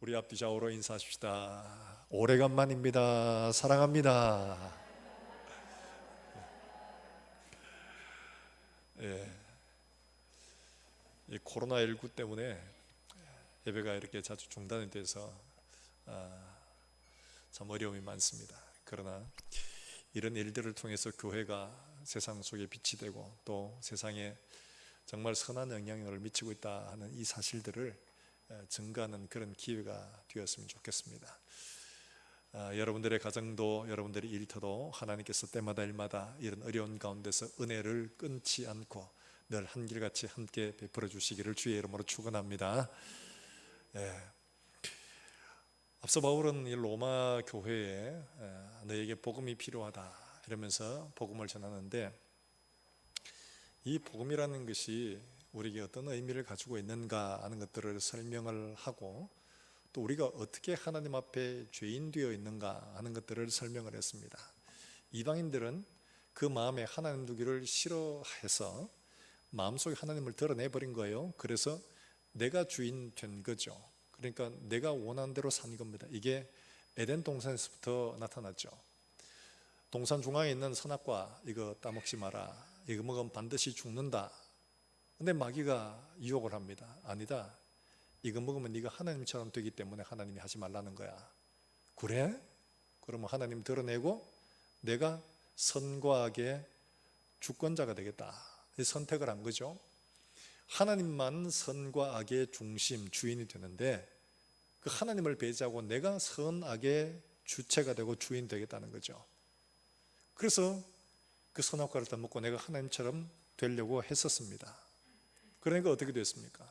우리 앞뒤 좌우로 인사하십시다. 오래간만입니다. 사랑합니다. 예, 이 코로나19 때문에 예배가 이렇게 자주 중단이 돼서 참 어려움이 많습니다. 그러나 이런 일들을 통해서 교회가 세상 속에 빛이 되고 또 세상에 정말 선한 영향력을 미치고 있다 하는 이 사실들을 증가하는 그런 기회가 되었으면 좋겠습니다. 여러분들의 가정도 여러분들의 일터도 하나님께서 때마다 일마다 이런 어려운 가운데서 은혜를 끊지 않고 늘 한결같이 함께 베풀어 주시기를 주의 이름으로 축원합니다. 앞서 바울은 이 로마 교회에 너에게 복음이 필요하다 이러면서 복음을 전하는데, 이 복음이라는 것이 우리에게 어떤 의미를 가지고 있는가 하는 것들을 설명을 하고, 또 우리가 어떻게 하나님 앞에 죄인 되어 있는가 하는 것들을 설명을 했습니다. 이방인들은 그 마음에 하나님 두기를 싫어해서 마음속에 하나님을 드러내버린 거예요. 그래서 내가 주인 된 거죠. 그러니까 내가 원하는 대로 산 겁니다. 이게 에덴 동산에서부터 나타났죠. 동산 중앙에 있는 선악과 이거 따먹지 마라, 이거 먹으면 반드시 죽는다. 근데 마귀가 유혹을 합니다. 아니다, 이거 먹으면 네가 하나님처럼 되기 때문에 하나님이 하지 말라는 거야. 그래? 그러면 하나님 드러내고 내가 선과 악의 주권자가 되겠다, 이 선택을 한 거죠. 하나님만 선과 악의 중심, 주인이 되는데 그 하나님을 배제하고 내가 선, 악의 주체가 되고 주인 되겠다는 거죠. 그래서 그 선악과를 다 먹고 내가 하나님처럼 되려고 했었습니다. 그러니까 어떻게 됐습니까?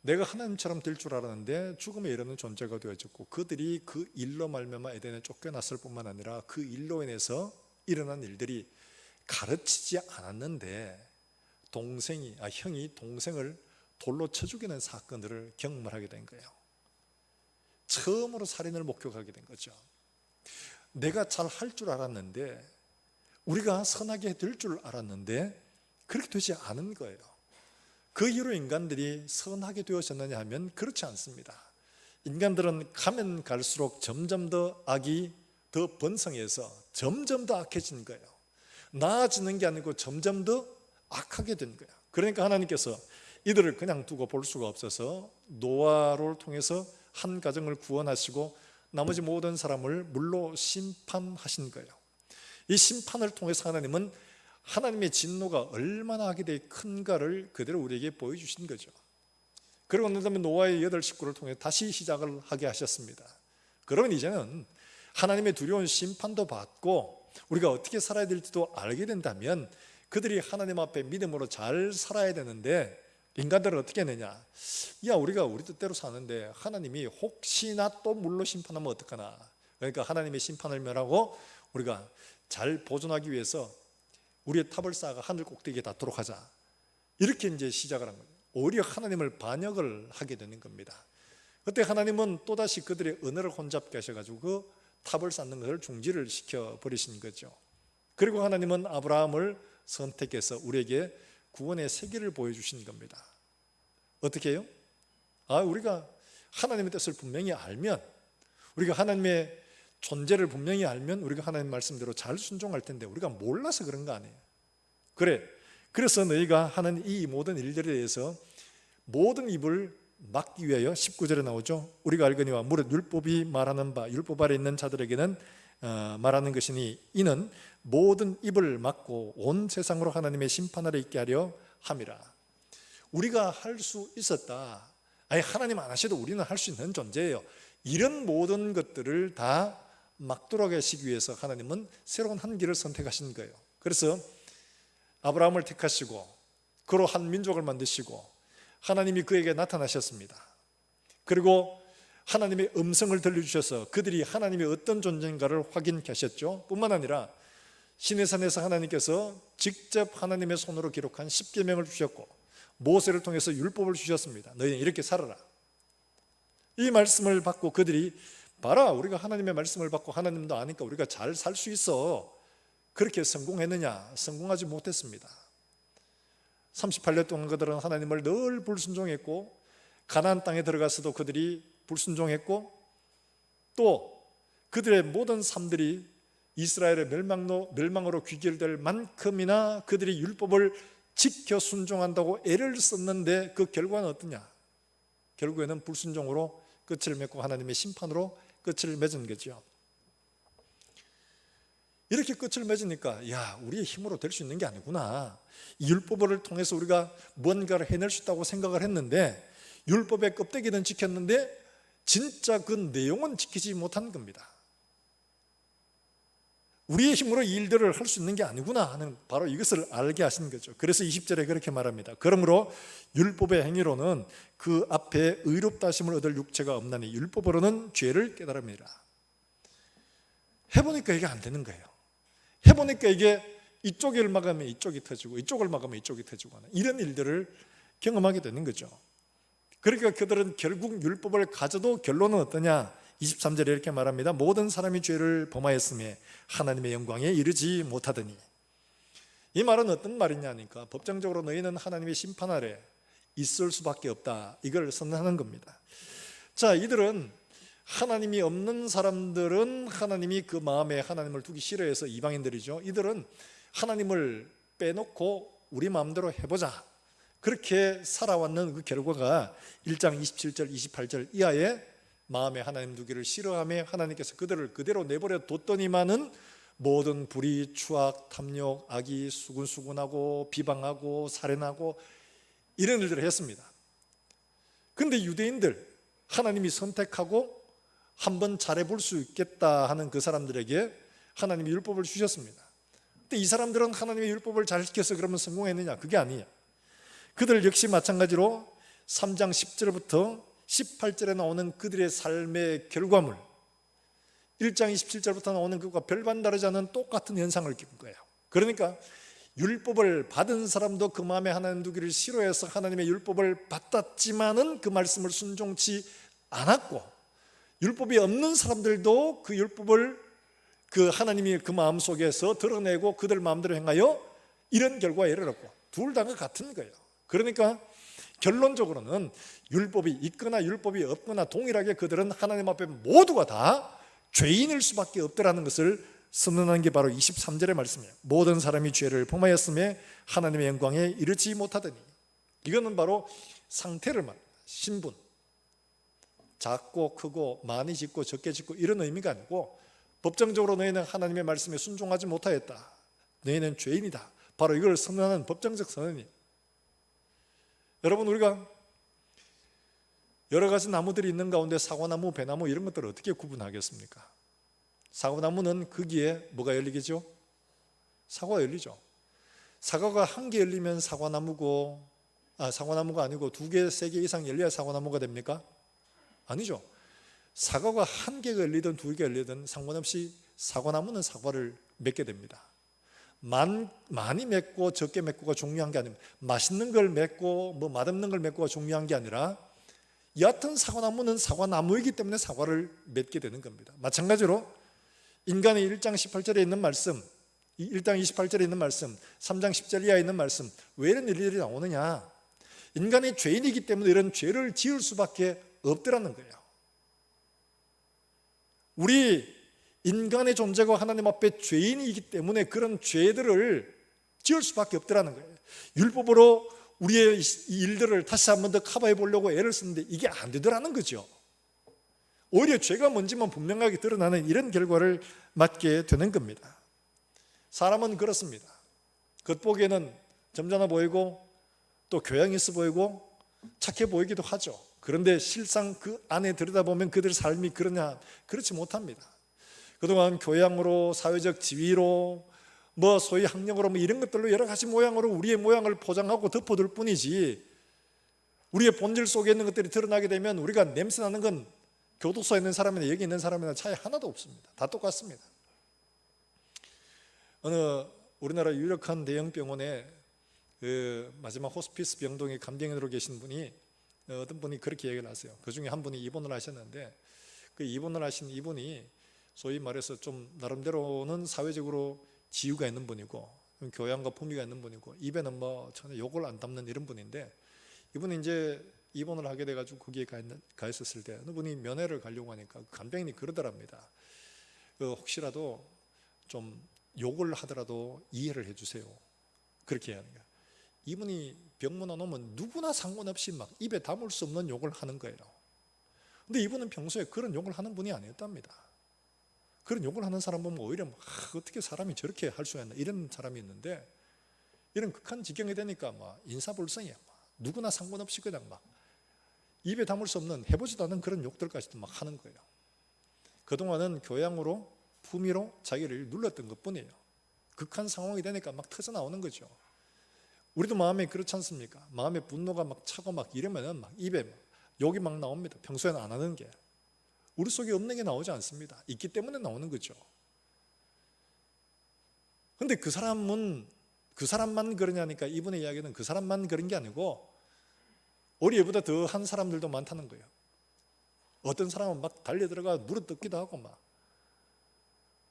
내가 하나님처럼 될 줄 알았는데 죽음에 이르는 존재가 되어졌고, 그들이 그 일로 말미암아 에덴에 쫓겨났을 뿐만 아니라 그 일로 인해서 일어난 일들이 가르치지 않았는데 형이 동생을 돌로 쳐 죽이는 사건들을 경험을 하게 된 거예요. 처음으로 살인을 목격하게 된 거죠. 내가 잘 할 줄 알았는데, 우리가 선하게 될 줄 알았는데 그렇게 되지 않은 거예요. 그 이후로 인간들이 선하게 되어졌느냐 하면 그렇지 않습니다. 인간들은 가면 갈수록 점점 더 악이 더 번성해서 점점 더 악해진 거예요. 나아지는 게 아니고 점점 더 악하게 된 거예요. 그러니까 하나님께서 이들을 그냥 두고 볼 수가 없어서 노아를 통해서 한 가정을 구원하시고 나머지 모든 사람을 물로 심판하신 거예요. 이 심판을 통해서 하나님은 하나님의 진노가 얼마나 악에 큰가를 그대로 우리에게 보여주신 거죠. 그러고 난 다음에 노아의 8 식구를 통해 다시 시작을 하게 하셨습니다. 그러면 이제는 하나님의 두려운 심판도 받고 우리가 어떻게 살아야 될지도 알게 된다면 그들이 하나님 앞에 믿음으로 잘 살아야 되는데, 인간들은 어떻게 하느냐, 우리가 우리 뜻대로 사는데 하나님이 혹시나 또 물로 심판하면 어떡하나, 그러니까 하나님의 심판을 면하고 우리가 잘 보존하기 위해서 우리의 탑을 쌓아가 하늘 꼭대기에 닿도록 하자, 이렇게 이제 시작을 한 거예요. 오히려 하나님을 반역을 하게 되는 겁니다. 그때 하나님은 또다시 그들의 언어를 혼잡게 하셔가지고 그 탑을 쌓는 것을 중지를 시켜버리신 거죠. 그리고 하나님은 아브라함을 선택해서 우리에게 구원의 세계를 보여주신 겁니다. 어떻게 해요? 우리가 하나님의 뜻을 분명히 알면, 우리가 하나님의 존재를 분명히 알면 우리가 하나님 말씀대로 잘 순종할 텐데 우리가 몰라서 그런 거 아니에요. 그래서 너희가 하는 이 모든 일들에 대해서 모든 입을 막기 위하여 19절에 나오죠. 우리가 알거니와 무릇 율법이 말하는 바 율법 아래 있는 자들에게는 말하는 것이니 이는 모든 입을 막고 온 세상으로 하나님의 심판 아래 있게 하려 함이라. 우리가 할 수 있었다, 하나님 안 하셔도 우리는 할 수 있는 존재예요, 이런 모든 것들을 다 막도록 하시기 위해서 하나님은 새로운 한 길을 선택하신 거예요. 그래서 아브라함을 택하시고 그로 한 민족을 만드시고 하나님이 그에게 나타나셨습니다. 그리고 하나님의 음성을 들려주셔서 그들이 하나님의 어떤 존재인가를 확인케 하셨죠. 뿐만 아니라 시내산에서 하나님께서 직접 하나님의 손으로 기록한 10계명을 주셨고 모세를 통해서 율법을 주셨습니다. 너희는 이렇게 살아라. 이 말씀을 받고 그들이 봐라, 우리가 하나님의 말씀을 받고 하나님도 아니까 우리가 잘 살 수 있어, 그렇게 성공했느냐? 성공하지 못했습니다. 38년 동안 그들은 하나님을 늘 불순종했고 가나안 땅에 들어가서도 그들이 불순종했고 또 그들의 모든 삶들이 이스라엘의 멸망으로 귀결될 만큼이나 그들이 율법을 지켜 순종한다고 애를 썼는데 그 결과는 어떠냐? 결국에는 불순종으로 끝을 맺고 하나님의 심판으로 끝을 맺은 거죠. 이렇게 끝을 맺으니까 우리의 힘으로 될 수 있는 게 아니구나. 이 율법을 통해서 우리가 뭔가를 해낼 수 있다고 생각을 했는데 율법의 껍데기는 지켰는데 진짜 그 내용은 지키지 못한 겁니다. 우리의 힘으로 이 일들을 할 수 있는 게 아니구나 하는 바로 이것을 알게 하신 거죠. 그래서 20절에 그렇게 말합니다. 그러므로 율법의 행위로는 그 앞에 의롭다 하심을 얻을 육체가 없나니 율법으로는 죄를 깨달음이라. 해보니까 이게 안 되는 거예요. 해보니까 이게 이쪽을 막으면 이쪽이 터지고 이쪽을 막으면 이쪽이 터지고 하는 이런 일들을 경험하게 되는 거죠. 그러니까 그들은 결국 율법을 가져도 결론은 어떠냐? 23절에 이렇게 말합니다. 모든 사람이 죄를 범하였음에 하나님의 영광에 이르지 못하더니. 이 말은 어떤 말이냐니까 법정적으로 너희는 하나님의 심판 아래 있을 수밖에 없다, 이걸 선언하는 겁니다. 자, 이들은 하나님이 없는 사람들은 하나님이 그 마음에 하나님을 두기 싫어해서 이방인들이죠. 이들은 하나님을 빼놓고 우리 마음대로 해보자, 그렇게 살아왔는 그 결과가 1장 27절 28절 이하에 마음에 하나님 두기를 싫어하며 하나님께서 그들을 그대로 내버려 뒀더니만은 모든 불의, 추악, 탐욕, 악의, 수군수군하고 비방하고 살인하고 이런 일들을 했습니다. 그런데 유대인들, 하나님이 선택하고 한번 잘해볼 수 있겠다 하는 그 사람들에게 하나님이 율법을 주셨습니다. 근데 이 사람들은 하나님의 율법을 잘 지켜서 그러면 성공했느냐? 그게 아니에요. 그들 역시 마찬가지로 3장 10절부터 18절에 나오는 그들의 삶의 결과물, 1장 27절부터 나오는 그것과 별반 다르지 않은 똑같은 현상을 겪은 거예요. 그러니까 율법을 받은 사람도 그 마음에 하나님 두기를 싫어해서 하나님의 율법을 받았지만은 그 말씀을 순종치 않았고, 율법이 없는 사람들도 그 율법을 그 하나님이 그 마음속에서 드러내고 그들 마음대로 행하여 이런 결과에 이르렀고, 둘 다가 같은 거예요. 그러니까 결론적으로는 율법이 있거나 율법이 없거나 동일하게 그들은 하나님 앞에 모두가 다 죄인일 수밖에 없더라는 것을 선언한 게 바로 23절의 말씀이에요. 모든 사람이 죄를 범하였음에 하나님의 영광에 이르지 못하더니. 이거는 바로 상태를 말합니다. 신분, 작고 크고 많이 짓고 적게 짓고 이런 의미가 아니고, 법정적으로 너희는 하나님의 말씀에 순종하지 못하였다, 너희는 죄인이다, 바로 이걸 선언하는 법정적 선언이에요. 여러분, 우리가 여러 가지 나무들이 있는 가운데 사과나무, 배나무 이런 것들을 어떻게 구분하겠습니까? 사과나무는 거기에 뭐가 열리겠죠? 사과가 열리죠. 사과가 한 개 열리면 사과나무고, 사과나무가 아니고 2개, 3개 이상 열려야 사과나무가 됩니까? 아니죠. 사과가 한 개가 열리든 2개가 열리든 상관없이 사과나무는 사과를 맺게 됩니다. 많이 맺고 적게 맺고가 중요한 게 아닙니다. 맛있는 걸 맺고 맛없는 걸 맺고가 중요한 게 아니라 여하튼 사과나무는 사과나무이기 때문에 사과를 맺게 되는 겁니다. 마찬가지로 인간의 1장 18절에 있는 말씀, 1장 28절에 있는 말씀, 3장 10절 이하에 있는 말씀, 왜 이런 일들이 나오느냐? 인간이 죄인이기 때문에 이런 죄를 지을 수밖에 없더라는 거예요. 우리 인간의 존재가 하나님 앞에 죄인이기 때문에 그런 죄들을 지을 수밖에 없더라는 거예요. 율법으로 우리의 일들을 다시 한 번 더 커버해 보려고 애를 쓰는데 이게 안 되더라는 거죠. 오히려 죄가 뭔지만 분명하게 드러나는 이런 결과를 맞게 되는 겁니다. 사람은 그렇습니다. 겉보기에는 점잖아 보이고 또 교양 있어 보이고 착해 보이기도 하죠. 그런데 실상 그 안에 들여다보면 그들 삶이 그러냐? 그렇지 못합니다. 그동안 교양으로, 사회적 지위로, 소위 학력으로 이런 것들로 여러 가지 모양으로 우리의 모양을 포장하고 덮어둘 뿐이지, 우리의 본질 속에 있는 것들이 드러나게 되면 우리가 냄새나는 건 교도소에 있는 사람이나 여기 있는 사람이나 차이 하나도 없습니다. 다 똑같습니다. 어느 우리나라 유력한 대형 병원에 그 마지막 호스피스 병동에 감정인으로 계신 분이, 어떤 분이 그렇게 얘기를 하세요. 그 중에 한 분이 입원을 하셨는데, 그 입원을 하신 이분이 소위 말해서 좀 나름대로는 사회적으로 지위가 있는 분이고 교양과 품위가 있는 분이고 입에는 전혀 욕을 안 담는 이런 분인데, 이분이 이제 입원을 하게 돼가지고 거기에 가 있었을 때 어느 분이 면회를 가려고 하니까 간병인이 그러더랍니다. 혹시라도 좀 욕을 하더라도 이해를 해주세요. 그렇게 하는 거예요. 이분이 병문안 오면 누구나 상관없이 막 입에 담을 수 없는 욕을 하는 거예요. 근데 이분은 평소에 그런 욕을 하는 분이 아니었답니다. 그런 욕을 하는 사람 보면 오히려 어떻게 사람이 저렇게 할 수가 있나 이런 사람이 있는데, 이런 극한 지경이 되니까 막 인사불성이야. 누구나 상관없이 그냥 막 입에 담을 수 없는, 해보지도 않은 그런 욕들까지도 막 하는 거예요. 그동안은 교양으로 품위로 자기를 눌렀던 것뿐이에요. 극한 상황이 되니까 막 터져 나오는 거죠. 우리도 마음에 그렇지 않습니까? 마음에 분노가 막 차고 막 이러면은 막 입에 막 욕이 막 나옵니다. 평소에는 안 하는 게. 우리 속에 없는 게 나오지 않습니다. 있기 때문에 나오는 거죠. 근데 그 사람만 그러냐니까 이분의 이야기는 그 사람만 그런 게 아니고 우리 얘보다 더 한 사람들도 많다는 거예요. 어떤 사람은 막 달려들어가 물어뜯기도 하고 막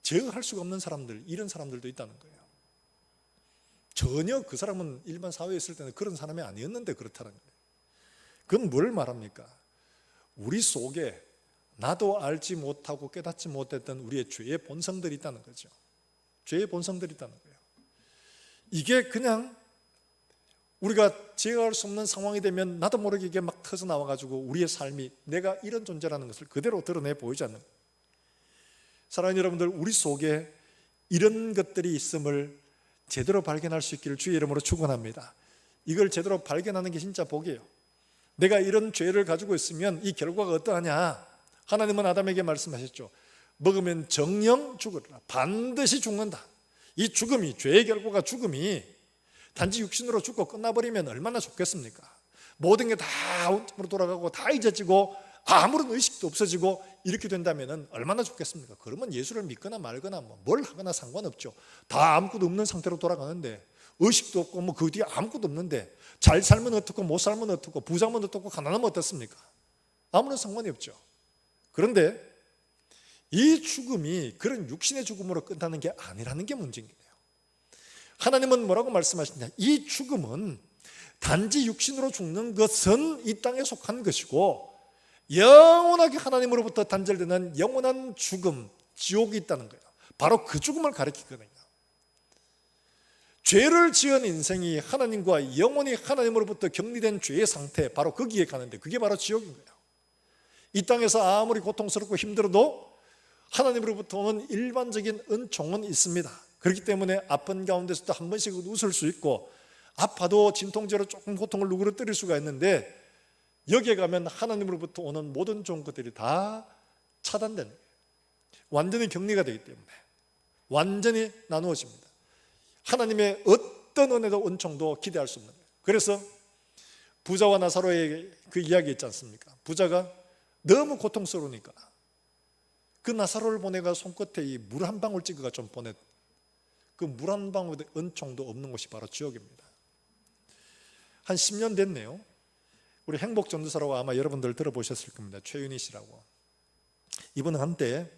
제어할 수가 없는 사람들, 이런 사람들도 있다는 거예요. 전혀 그 사람은 일반 사회에 있을 때는 그런 사람이 아니었는데 그렇다는 거예요. 그건 뭘 말합니까? 우리 속에 나도 알지 못하고 깨닫지 못했던 우리의 죄의 본성들이 있다는 거죠. 죄의 본성들이 있다는 거예요. 이게 그냥 우리가 제어할 수 없는 상황이 되면 나도 모르게 이게 막 터져 나와가지고 우리의 삶이 내가 이런 존재라는 것을 그대로 드러내 보이지 않는, 사랑하는 여러분들, 우리 속에 이런 것들이 있음을 제대로 발견할 수 있기를 주의 이름으로 축원합니다. 이걸 제대로 발견하는 게 진짜 복이에요. 내가 이런 죄를 가지고 있으면 이 결과가 어떠하냐? 하나님은 아담에게 말씀하셨죠. 먹으면 정령 죽으리라. 반드시 죽는다. 이 죽음이, 죄의 결과가 죽음이 단지 육신으로 죽고 끝나버리면 얼마나 좋겠습니까? 모든 게 다 원점으로 돌아가고 다 잊어지고 아무런 의식도 없어지고 이렇게 된다면 얼마나 좋겠습니까? 그러면 예수를 믿거나 말거나 뭘 하거나 상관없죠. 다 아무것도 없는 상태로 돌아가는데, 의식도 없고 그 뒤에 아무것도 없는데, 잘 살면 어떻고 못 살면 어떻고 부자면 어떻고 가난하면 어떻습니까? 아무런 상관이 없죠. 그런데 이 죽음이 그런 육신의 죽음으로 끝나는 게 아니라는 게 문제인 거예요. 하나님은 뭐라고 말씀하시냐? 이 죽음은 단지 육신으로 죽는 것은 이 땅에 속한 것이고 영원하게 하나님으로부터 단절되는 영원한 죽음, 지옥이 있다는 거예요. 바로 그 죽음을 가리키거든요. 죄를 지은 인생이 하나님과 영원히 하나님으로부터 격리된 죄의 상태, 바로 거기에 가는데 그게 바로 지옥인 거예요. 이 땅에서 아무리 고통스럽고 힘들어도 하나님으로부터 오는 일반적인 은총은 있습니다. 그렇기 때문에 아픈 가운데서도 한 번씩은 웃을 수 있고, 아파도 진통제로 조금 고통을 누그러뜨릴 수가 있는데, 여기에 가면 하나님으로부터 오는 모든 좋은 것들이 다 차단되는 거예요. 완전히 격리가 되기 때문에 완전히 나누어집니다. 하나님의 어떤 은혜도 은총도 기대할 수 없는 거예요. 그래서 부자와 나사로의 그 이야기 있지 않습니까? 부자가 너무 고통스러우니까 그 나사로를 보내가 손끝에 이 물 한 방울 찍어가 좀 보내. 그 물 한 방울의 은총도 없는 곳이 바로 지옥입니다. 한 10년 됐네요. 우리 행복전도사라고 아마 여러분들 들어보셨을 겁니다. 최윤희 씨라고. 이분은 한때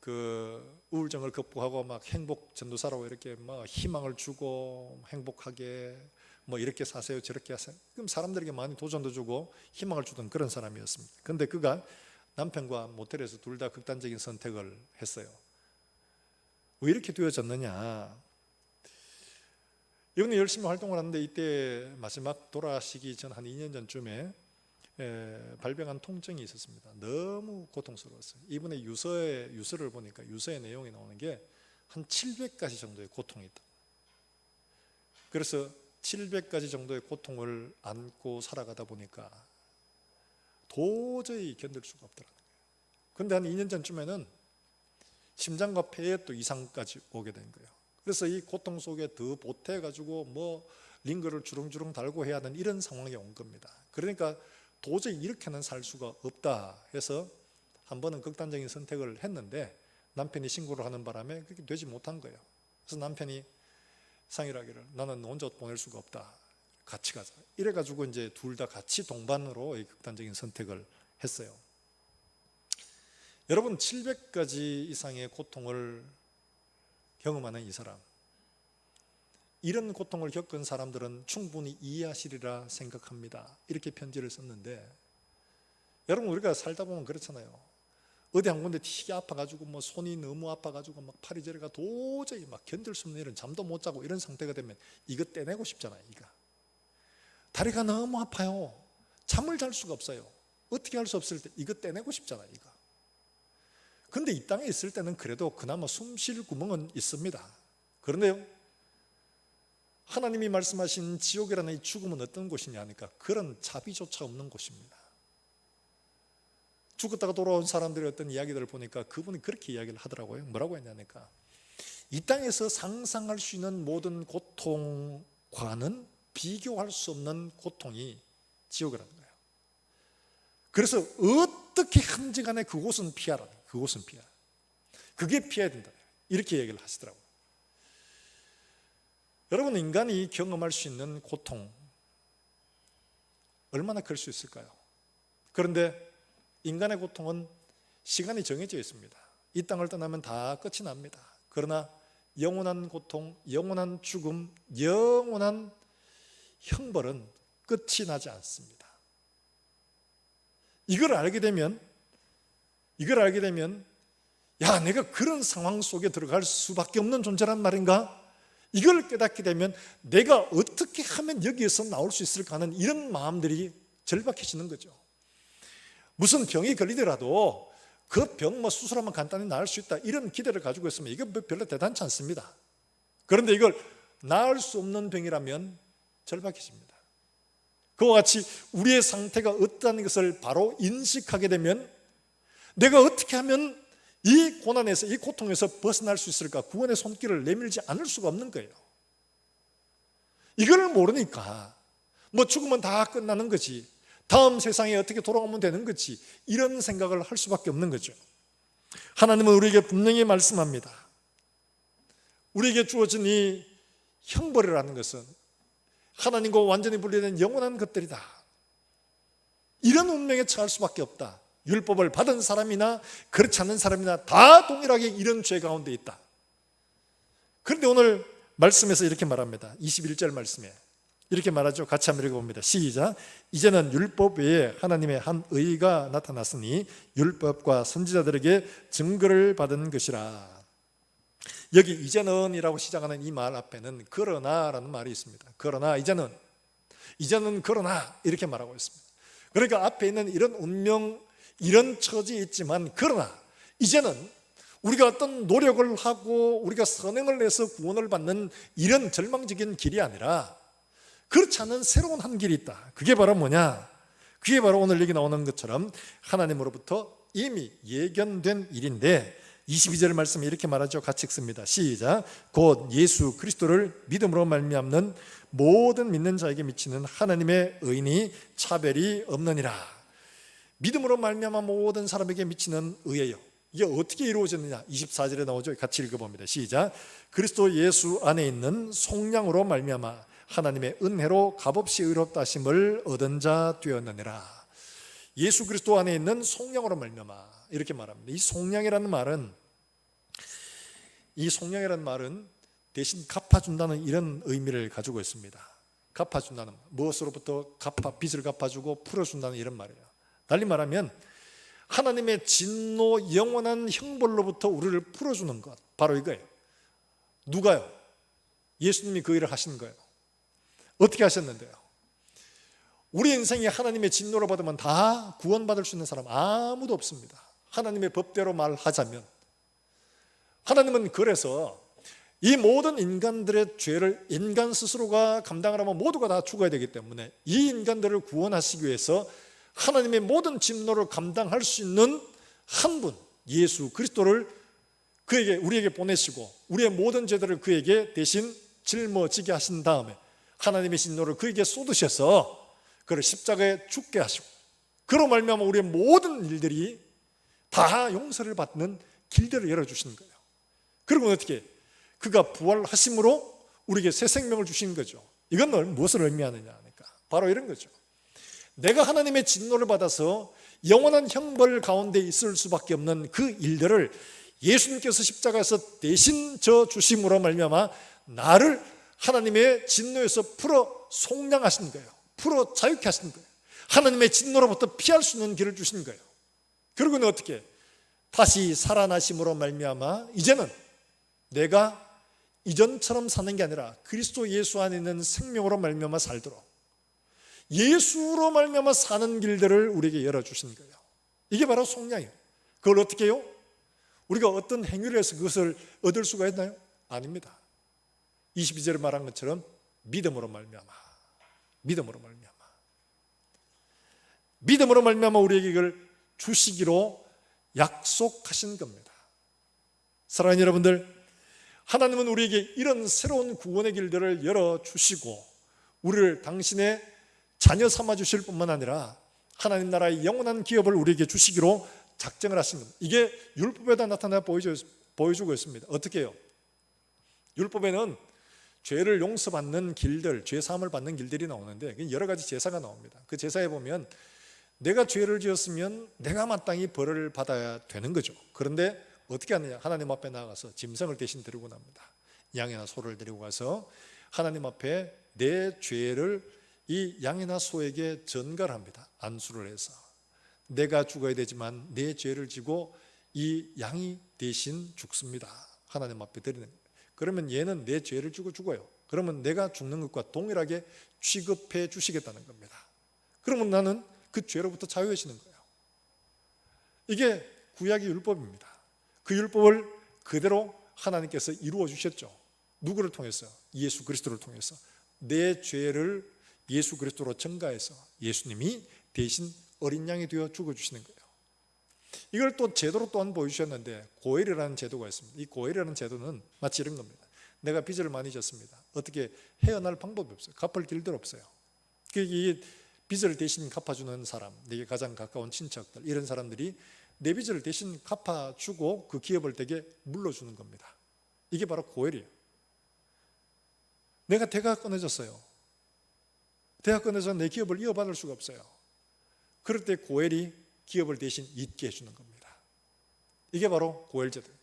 그 우울증을 극복하고 막 행복전도사라고 이렇게 막 희망을 주고 행복하게 뭐 이렇게 사세요 저렇게 하세요. 그럼 사람들에게 많이 도전도 주고 희망을 주던 그런 사람이었습니다. 그런데 그가 남편과 모텔에서 둘 다 극단적인 선택을 했어요. 왜 이렇게 되어졌느냐? 이분이 열심히 활동을 하는데 이때 마지막 돌아가시기 전 한 2년 전쯤에 발병한 통증이 있었습니다. 너무 고통스러웠어요. 이분의 유서를 보니까 유서의 내용이 나오는 게 한 700가지 정도의 고통이 있다. 그래서 700가지 정도의 고통을 안고 살아가다 보니까 도저히 견딜 수가 없더라고요. 그런데 한 2년 전쯤에는 심장과 폐에 또 이상까지 오게 된 거예요. 그래서 이 고통 속에 더 보태가지고 뭐 링거를 주렁주렁 달고 해야 하는 이런 상황이 온 겁니다. 그러니까 도저히 이렇게는 살 수가 없다 해서 한 번은 극단적인 선택을 했는데 남편이 신고를 하는 바람에 그렇게 되지 못한 거예요. 그래서 남편이 상의하기를 나는 혼자 보낼 수가 없다. 같이 가자. 이래가지고 이제 둘 다 같이 동반으로 이 극단적인 선택을 했어요. 여러분 700가지 이상의 고통을 경험하는 이 사람, 이런 고통을 겪은 사람들은 충분히 이해하시리라 생각합니다. 이렇게 편지를 썼는데, 여러분 우리가 살다 보면 그렇잖아요. 어디 한 군데 되게 아파가지고 뭐 손이 너무 아파가지고 막 팔이 저리가 도저히 막 견딜 수 없는 이런, 잠도 못 자고 이런 상태가 되면 이거 떼내고 싶잖아요. 이거 다리가 너무 아파요. 잠을 잘 수가 없어요. 어떻게 할 수 없을 때 이거 떼내고 싶잖아요. 이거. 근데 이 땅에 있을 때는 그래도 그나마 숨 쉴 구멍은 있습니다. 그런데요, 하나님이 말씀하신 지옥이라는 이 죽음은 어떤 곳이냐 하니까 그런 자비조차 없는 곳입니다. 죽었다가 돌아온 사람들의 어떤 이야기들을 보니까 그분이 그렇게 이야기를 하더라고요. 뭐라고 했냐니까, 이 땅에서 상상할 수 있는 모든 고통과는 비교할 수 없는 고통이 지옥이라는 거예요. 그래서 어떻게 한지 간에 그곳은 피하라. 그곳은 피하라. 그게 피해야 된다. 이렇게 얘기를 하시더라고요. 여러분, 인간이 경험할 수 있는 고통 얼마나 클 수 있을까요? 그런데 인간의 고통은 시간이 정해져 있습니다. 이 땅을 떠나면 다 끝이 납니다. 그러나 영원한 고통, 영원한 죽음, 영원한 형벌은 끝이 나지 않습니다. 이걸 알게 되면 야, 내가 그런 상황 속에 들어갈 수밖에 없는 존재란 말인가? 이걸 깨닫게 되면 내가 어떻게 하면 여기에서 나올 수 있을까 하는 이런 마음들이 절박해지는 거죠. 무슨 병이 걸리더라도 그 병 뭐 수술하면 간단히 나을 수 있다, 이런 기대를 가지고 있으면 이게 별로 대단치 않습니다. 그런데 이걸 나을 수 없는 병이라면 절박해집니다. 그와 같이 우리의 상태가 어떠한 것을 바로 인식하게 되면 내가 어떻게 하면 이 고난에서, 이 고통에서 벗어날 수 있을까? 구원의 손길을 내밀지 않을 수가 없는 거예요. 이걸 모르니까 뭐 죽으면 다 끝나는 거지, 다음 세상에 어떻게 돌아오면 되는 거지, 이런 생각을 할 수밖에 없는 거죠. 하나님은 우리에게 분명히 말씀합니다. 우리에게 주어진 이 형벌이라는 것은 하나님과 완전히 분리된 영원한 것들이다. 이런 운명에 처할 수밖에 없다. 율법을 받은 사람이나 그렇지 않은 사람이나 다 동일하게 이런 죄 가운데 있다. 그런데 오늘 말씀에서 이렇게 말합니다. 21절 말씀에 이렇게 말하죠. 같이 한번 읽어봅니다. 시작. 이제는 율법 외에 하나님의 한 의가 나타났으니 율법과 선지자들에게 증거를 받은 것이라. 여기 이제는이라고 시작하는 이 말 앞에는 그러나라는 말이 있습니다. 그러나 이제는 그러나 이렇게 말하고 있습니다. 그러니까 앞에 있는 이런 운명, 이런 처지에 있지만 그러나 이제는 우리가 어떤 노력을 하고 우리가 선행을 해서 구원을 받는 이런 절망적인 길이 아니라 그렇지 않은 새로운 한 길이 있다. 그게 바로 뭐냐? 그게 바로 오늘 여기 나오는 것처럼 하나님으로부터 이미 예견된 일인데 22절 말씀에 이렇게 말하죠. 같이 읽습니다. 시작. 곧 예수 그리스도를 믿음으로 말미암는 모든 믿는 자에게 미치는 하나님의 의인이 차별이 없느니라. 믿음으로 말미암아 모든 사람에게 미치는 의예요. 이게 어떻게 이루어졌느냐? 24절에 나오죠. 같이 읽어봅니다. 시작. 그리스도 예수 안에 있는 속량으로 말미암아 하나님의 은혜로 값없이 의롭다 하심을 얻은 자 되었느니라. 예수 그리스도 안에 있는 속량으로 말미암아 이렇게 말합니다. 이 속량이라는 말은 대신 갚아준다는 이런 의미를 가지고 있습니다. 갚아준다는, 무엇으로부터 빚을 갚아주고 풀어준다는 이런 말이에요. 달리 말하면 하나님의 진노, 영원한 형벌로부터 우리를 풀어주는 것, 바로 이거예요. 누가요? 예수님이 그 일을 하신 거예요. 어떻게 하셨는데요? 우리 인생이 하나님의 진노를 받으면 다 구원받을 수 있는 사람 아무도 없습니다. 하나님의 법대로 말하자면 하나님은 그래서 이 모든 인간들의 죄를 인간 스스로가 감당을 하면 모두가 다 죽어야 되기 때문에 이 인간들을 구원하시기 위해서 하나님의 모든 진노를 감당할 수 있는 한 분, 예수 그리스도를 우리에게 보내시고 우리의 모든 죄들을 그에게 대신 짊어지게 하신 다음에 하나님의 진노를 그에게 쏟으셔서 그를 십자가에 죽게 하시고 그로 말미암아 우리의 모든 일들이 다 용서를 받는 길들을 열어주시는 거예요. 그리고 어떻게? 그가 부활하심으로 우리에게 새 생명을 주신 거죠. 이건 무엇을 의미하느냐 하니까 바로 이런 거죠. 내가 하나님의 진노를 받아서 영원한 형벌 가운데 있을 수밖에 없는 그 일들을 예수님께서 십자가에서 대신 져 주심으로 말미암아 나를 하나님의 진노에서 풀어 속량하신 거예요. 풀어 자유케 하신 거예요. 하나님의 진노로부터 피할 수 있는 길을 주신 거예요. 그리고는 어떻게? 다시 살아나심으로 말미암아 이제는 내가 이전처럼 사는 게 아니라 그리스도 예수 안에 있는 생명으로 말미암아 살도록 예수로 말미암아 사는 길들을 우리에게 열어주신 거예요. 이게 바로 속량이에요. 그걸 어떻게 해요? 우리가 어떤 행위를 해서 그것을 얻을 수가 있나요? 아닙니다. 22절에 말한 것처럼 믿음으로 말미암아, 믿음으로 말미암아, 믿음으로 말미암아 우리에게 이걸 주시기로 약속하신 겁니다. 사랑하는 여러분들, 하나님은 우리에게 이런 새로운 구원의 길들을 열어주시고 우리를 당신의 자녀 삼아주실 뿐만 아니라 하나님 나라의 영원한 기업을 우리에게 주시기로 작정을 하신 겁니다. 이게 율법에다 나타나 보여주고 있습니다. 어떻게 해요? 율법에는 죄를 용서받는 길들, 죄 사함을 받는 길들이 나오는데 여러 가지 제사가 나옵니다. 그 제사에 보면 내가 죄를 지었으면 내가 마땅히 벌을 받아야 되는 거죠. 그런데 어떻게 하느냐? 하나님 앞에 나가서 짐승을 대신 데리고 납니다. 양이나 소를 데리고 가서 하나님 앞에 내 죄를 이 양이나 소에게 전가를 합니다. 안수를 해서 내가 죽어야 되지만 내 죄를 지고 이 양이 대신 죽습니다. 하나님 앞에 드리는 거예요. 그러면 얘는 내 죄를 지고 죽어요. 그러면 내가 죽는 것과 동일하게 취급해 주시겠다는 겁니다. 그러면 나는 그 죄로부터 자유해지는 거예요. 이게 구약의 율법입니다. 그 율법을 그대로 하나님께서 이루어 주셨죠. 누구를 통해서? 예수 그리스도를 통해서. 내 죄를 예수 그리스도로 전가해서 예수님이 대신 어린 양이 되어 죽어주시는 거예요. 이걸 또 제도로 또한 보여주셨는데 고엘이라는 제도가 있습니다. 이 고엘이라는 제도는 마치 이런 겁니다. 내가 빚을 많이 졌습니다. 어떻게 헤어날 방법이 없어요. 갚을 길도 없어요. 이 빚을 대신 갚아주는 사람, 내게 가장 가까운 친척들, 이런 사람들이 내 빚을 대신 갚아주고 그 기업을 되게 물러주는 겁니다. 이게 바로 고엘이에요. 내가 대가가 끊어졌어요. 대가 끊어서 내 기업을 이어받을 수가 없어요. 그럴 때 고엘이 기업을 대신 잇게 해주는 겁니다. 이게 바로 고엘제도예요.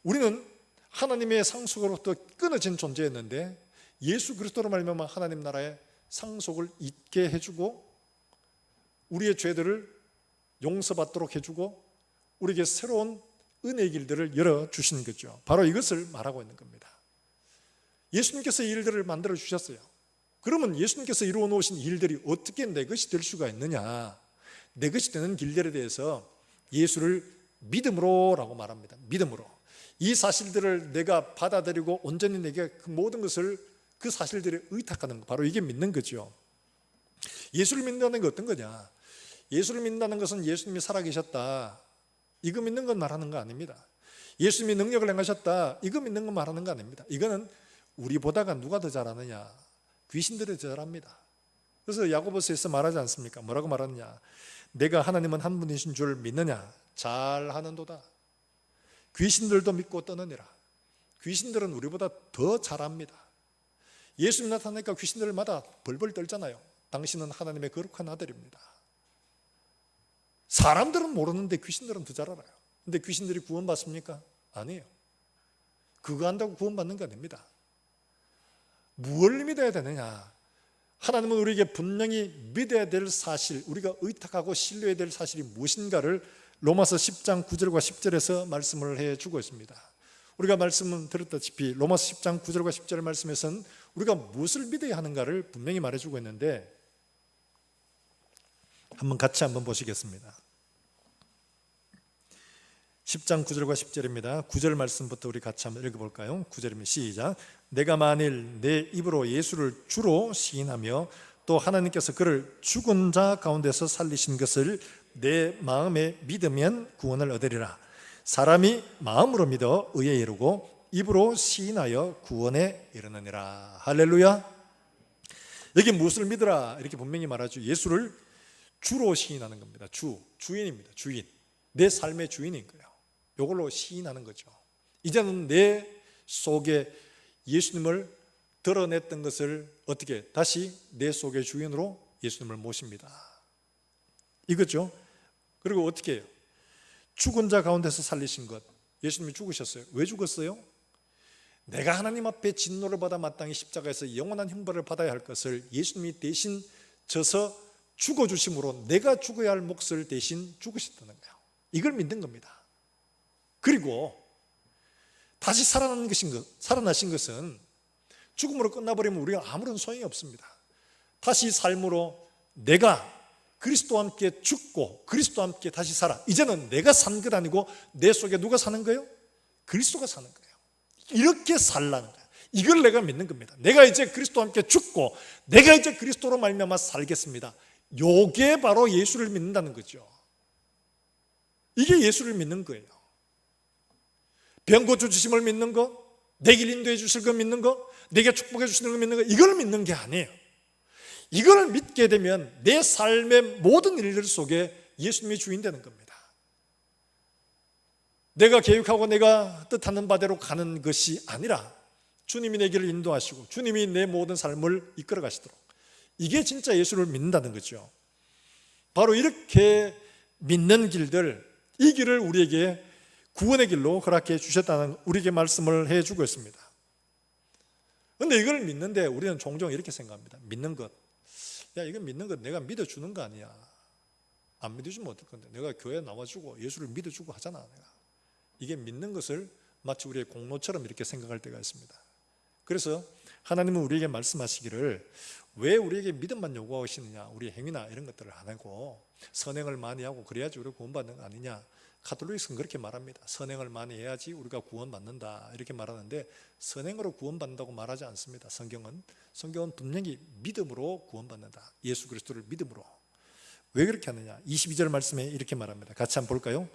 우리는 하나님의 상속으로부터 끊어진 존재였는데 예수 그리스도로 말미암아 하나님 나라의 상속을 잇게 해주고 우리의 죄들을 용서받도록 해주고 우리에게 새로운 은혜의 길들을 열어주시는 거죠. 바로 이것을 말하고 있는 겁니다. 예수님께서 이 일들을 만들어 주셨어요. 그러면 예수님께서 이루어 놓으신 일들이 어떻게 내 것이 될 수가 있느냐? 내 것이 되는 길들에 대해서 예수를 믿음으로 라고 말합니다. 믿음으로. 이 사실들을 내가 받아들이고 온전히 내게 그 모든 것을 그 사실들에 의탁하는 거, 바로 이게 믿는 거죠. 예수를 믿는다는 게 어떤 거냐? 예수를 믿는다는 것은 예수님이 살아계셨다, 이거 믿는 건 말하는 거 아닙니다. 예수님이 능력을 행하셨다, 이거 믿는 건 말하는 거 아닙니다. 이거는 우리보다가 누가 더 잘하느냐? 귀신들이 더 잘합니다. 그래서 야고보서에서 말하지 않습니까? 뭐라고 말하느냐? 내가 하나님은 한 분이신 줄 믿느냐? 잘하는도다. 귀신들도 믿고 떠느니라. 귀신들은 우리보다 더 잘합니다. 예수님 나타나니까 귀신들마다 벌벌 떨잖아요. 당신은 하나님의 거룩한 아들입니다. 사람들은 모르는데 귀신들은 더 잘 알아요. 근데 귀신들이 구원받습니까? 아니에요. 그거 한다고 구원받는 게 아닙니다. 무엇을 믿어야 되느냐? 하나님은 우리에게 분명히 믿어야 될 사실, 우리가 의탁하고 신뢰해야 될 사실이 무엇인가를 로마서 10장 9절과 10절에서 말씀을 해주고 있습니다. 우리가 말씀을 들었다시피 로마서 10장 9절과 10절 말씀에서는 우리가 무엇을 믿어야 하는가를 분명히 말해주고 있는데 같이 한번 보시겠습니다. 10장 9절과 10절입니다. 9절 말씀부터 우리 같이 한번 읽어볼까요? 9절이면 시작. 내가 만일 내 입으로 예수를 주로 시인하며 또 하나님께서 그를 죽은 자 가운데서 살리신 것을 내 마음에 믿으면 구원을 얻으리라. 사람이 마음으로 믿어 의에 이르고 입으로 시인하여 구원에 이르느니라. 할렐루야. 여기 무엇을 믿으라 이렇게 분명히 말하죠. 예수를 주로 시인하는 겁니다. 주인입니다. 주인. 내 삶의 주인인 거예요. 이걸로 시인하는 거죠. 이제는 내 속에 예수님을 드러냈던 것을 어떻게 다시 내 속의 주인으로 예수님을 모십니다. 이거죠. 그리고 어떻게 해요? 죽은 자 가운데서 살리신 것. 예수님이 죽으셨어요. 왜 죽었어요? 내가 하나님 앞에 진노를 받아 마땅히 십자가에서 영원한 형벌을 받아야 할 것을 예수님이 대신 져서 죽어주심으로 내가 죽어야 할 몫을 대신 죽으셨다는 거예요. 이걸 믿는 겁니다. 그리고 다시 살아나신 것은 죽음으로 끝나버리면 우리가 아무런 소용이 없습니다. 다시 삶으로 내가 그리스도와 함께 죽고 그리스도와 함께 다시 살아. 이제는 내가 산 것 아니고 내 속에 누가 사는 거예요? 그리스도가 사는 거예요. 이렇게 살라는 거예요. 이걸 내가 믿는 겁니다. 내가 이제 그리스도와 함께 죽고 내가 이제 그리스도로 말미암아 살겠습니다. 요게 바로 예수를 믿는다는 거죠. 이게 예수를 믿는 거예요. 병 고쳐주심을 믿는 거, 내 길 인도해 주실 거 믿는 거, 내게 축복해 주시는 거 믿는 거, 이걸 믿는 게 아니에요. 이걸 믿게 되면 내 삶의 모든 일들 속에 예수님이 주인 되는 겁니다. 내가 계획하고 내가 뜻하는 바대로 가는 것이 아니라 주님이 내 길을 인도하시고 주님이 내 모든 삶을 이끌어 가시도록, 이게 진짜 예수를 믿는다는 거죠. 바로 이렇게 믿는 길들, 이 길을 우리에게 구원의 길로 허락해 주셨다는 우리에게 말씀을 해주고 있습니다. 그런데 이걸 믿는데 우리는 종종 이렇게 생각합니다. 믿는 것, 야, 이거 믿는 것 내가 믿어주는 거 아니야. 안 믿어주면 어떨 건데, 내가 교회에 나와주고 예수를 믿어주고 하잖아. 내가 이게 믿는 것을 마치 우리의 공로처럼 이렇게 생각할 때가 있습니다. 그래서 하나님은 우리에게 말씀하시기를, 왜 우리에게 믿음만 요구하시느냐, 우리의 행위나 이런 것들을 안 하고 선행을 많이 하고 그래야지 우리가 구원받는 거 아니냐. 가톨릭은 그렇게 말합니다. 선행을 많이 해야지 우리가 구원받는다 이렇게 말하는데, 선행으로 구원받는다고 말하지 않습니다. 성경은 분명히 믿음으로 구원받는다. 예수 그리스도를 믿음으로. 왜 그렇게 하느냐, 22절 말씀에 이렇게 말합니다. 같이 한번 볼까요?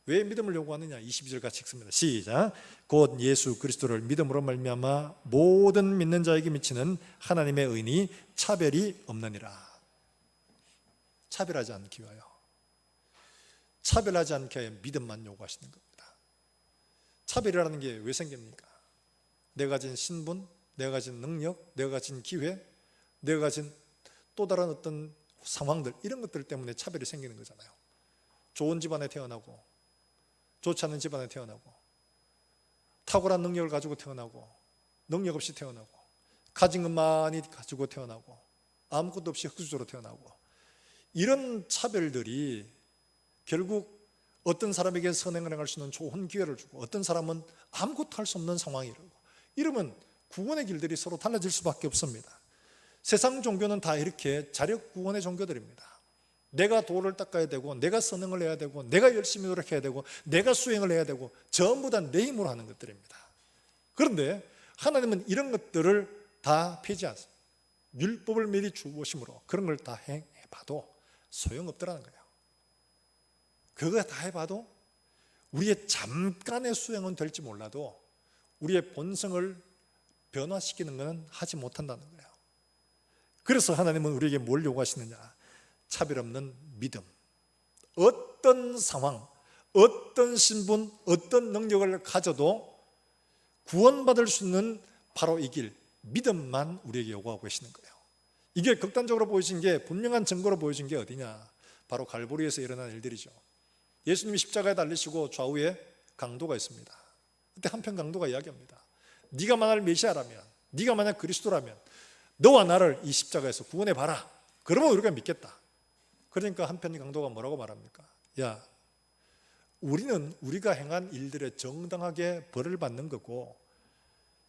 왜 믿음을 요구하느냐, 22절 같이 읽습니다. 시작. 곧 예수 그리스도를 믿음으로 말미암아 모든 믿는 자에게 미치는 하나님의 의니 차별이 없느니라. 차별하지 않기 위하여, 차별하지 않게 하여 믿음만 요구하시는 겁니다. 차별이라는 게 왜 생깁니까? 내가 가진 신분, 내가 가진 능력, 내가 가진 기회, 내가 가진 또 다른 어떤 상황들, 이런 것들 때문에 차별이 생기는 거잖아요. 좋은 집안에 태어나고 좋지 않은 집안에 태어나고, 탁월한 능력을 가지고 태어나고 능력 없이 태어나고, 가진 것 많이 가지고 태어나고 아무것도 없이 흙수저로 태어나고, 이런 차별들이 결국 어떤 사람에게 선행을 행할 수 있는 좋은 기회를 주고, 어떤 사람은 아무것도 할 수 없는 상황이라고. 이러면 구원의 길들이 서로 달라질 수밖에 없습니다. 세상 종교는 다 이렇게 자력 구원의 종교들입니다. 내가 도를 닦아야 되고, 내가 선행을 해야 되고, 내가 열심히 노력해야 되고, 내가 수행을 해야 되고, 전부 다 내 힘으로 하는 것들입니다. 그런데 하나님은 이런 것들을 다 폐지하세요. 율법을 미리 주보심으로 그런 걸 다 해봐도 소용없더라는 거예요. 그거 다 해봐도 우리의 잠깐의 수행은 될지 몰라도 우리의 본성을 변화시키는 것은 하지 못한다는 거예요. 그래서 하나님은 우리에게 뭘 요구하시느냐, 차별 없는 믿음. 어떤 상황, 어떤 신분, 어떤 능력을 가져도 구원받을 수 있는 바로 이 길, 믿음만 우리에게 요구하고 계시는 거예요. 이게 극단적으로 보여진 게, 분명한 증거로 보여진 게 어디냐, 바로 갈보리에서 일어난 일들이죠. 예수님이 십자가에 달리시고 좌우에 강도가 있습니다. 그때 한편 강도가 이야기합니다. 네가 만약 메시아라면, 네가 만약 그리스도라면 너와 나를 이 십자가에서 구원해 봐라. 그러면 우리가 믿겠다. 그러니까 한편 강도가 뭐라고 말합니까? 야, 우리는 우리가 행한 일들에 정당하게 벌을 받는 거고,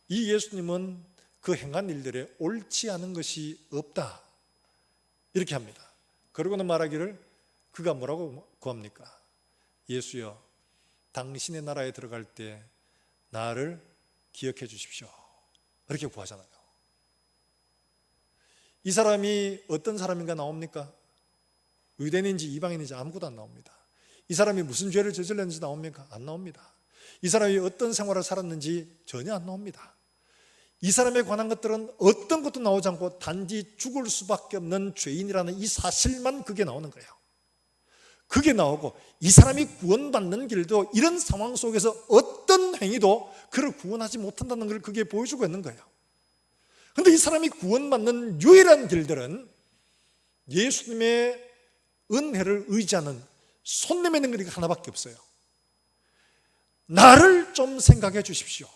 이 예수님은 그 행한 일들에 옳지 않은 것이 없다. 이렇게 합니다. 그러고는 말하기를, 그가 뭐라고 구합니까? 예수여, 당신의 나라에 들어갈 때 나를 기억해 주십시오. 그렇게 구하잖아요. 이 사람이 어떤 사람인가 나옵니까? 유대인인지 이방인인지 아무것도 안 나옵니다. 이 사람이 무슨 죄를 저질렀는지 나옵니까? 안 나옵니다. 이 사람이 어떤 생활을 살았는지 전혀 안 나옵니다. 이 사람에 관한 것들은 어떤 것도 나오지 않고 단지 죽을 수밖에 없는 죄인이라는 이 사실만 그게 나오는 거예요. 그게 나오고, 이 사람이 구원받는 길도 이런 상황 속에서 어떤 행위도 그를 구원하지 못한다는 걸 그게 보여주고 있는 거예요. 그런데 이 사람이 구원받는 유일한 길들은 예수님의 은혜를 의지하는 손 내미는 길이 하나밖에 없어요. 나를 좀 생각해 주십시오.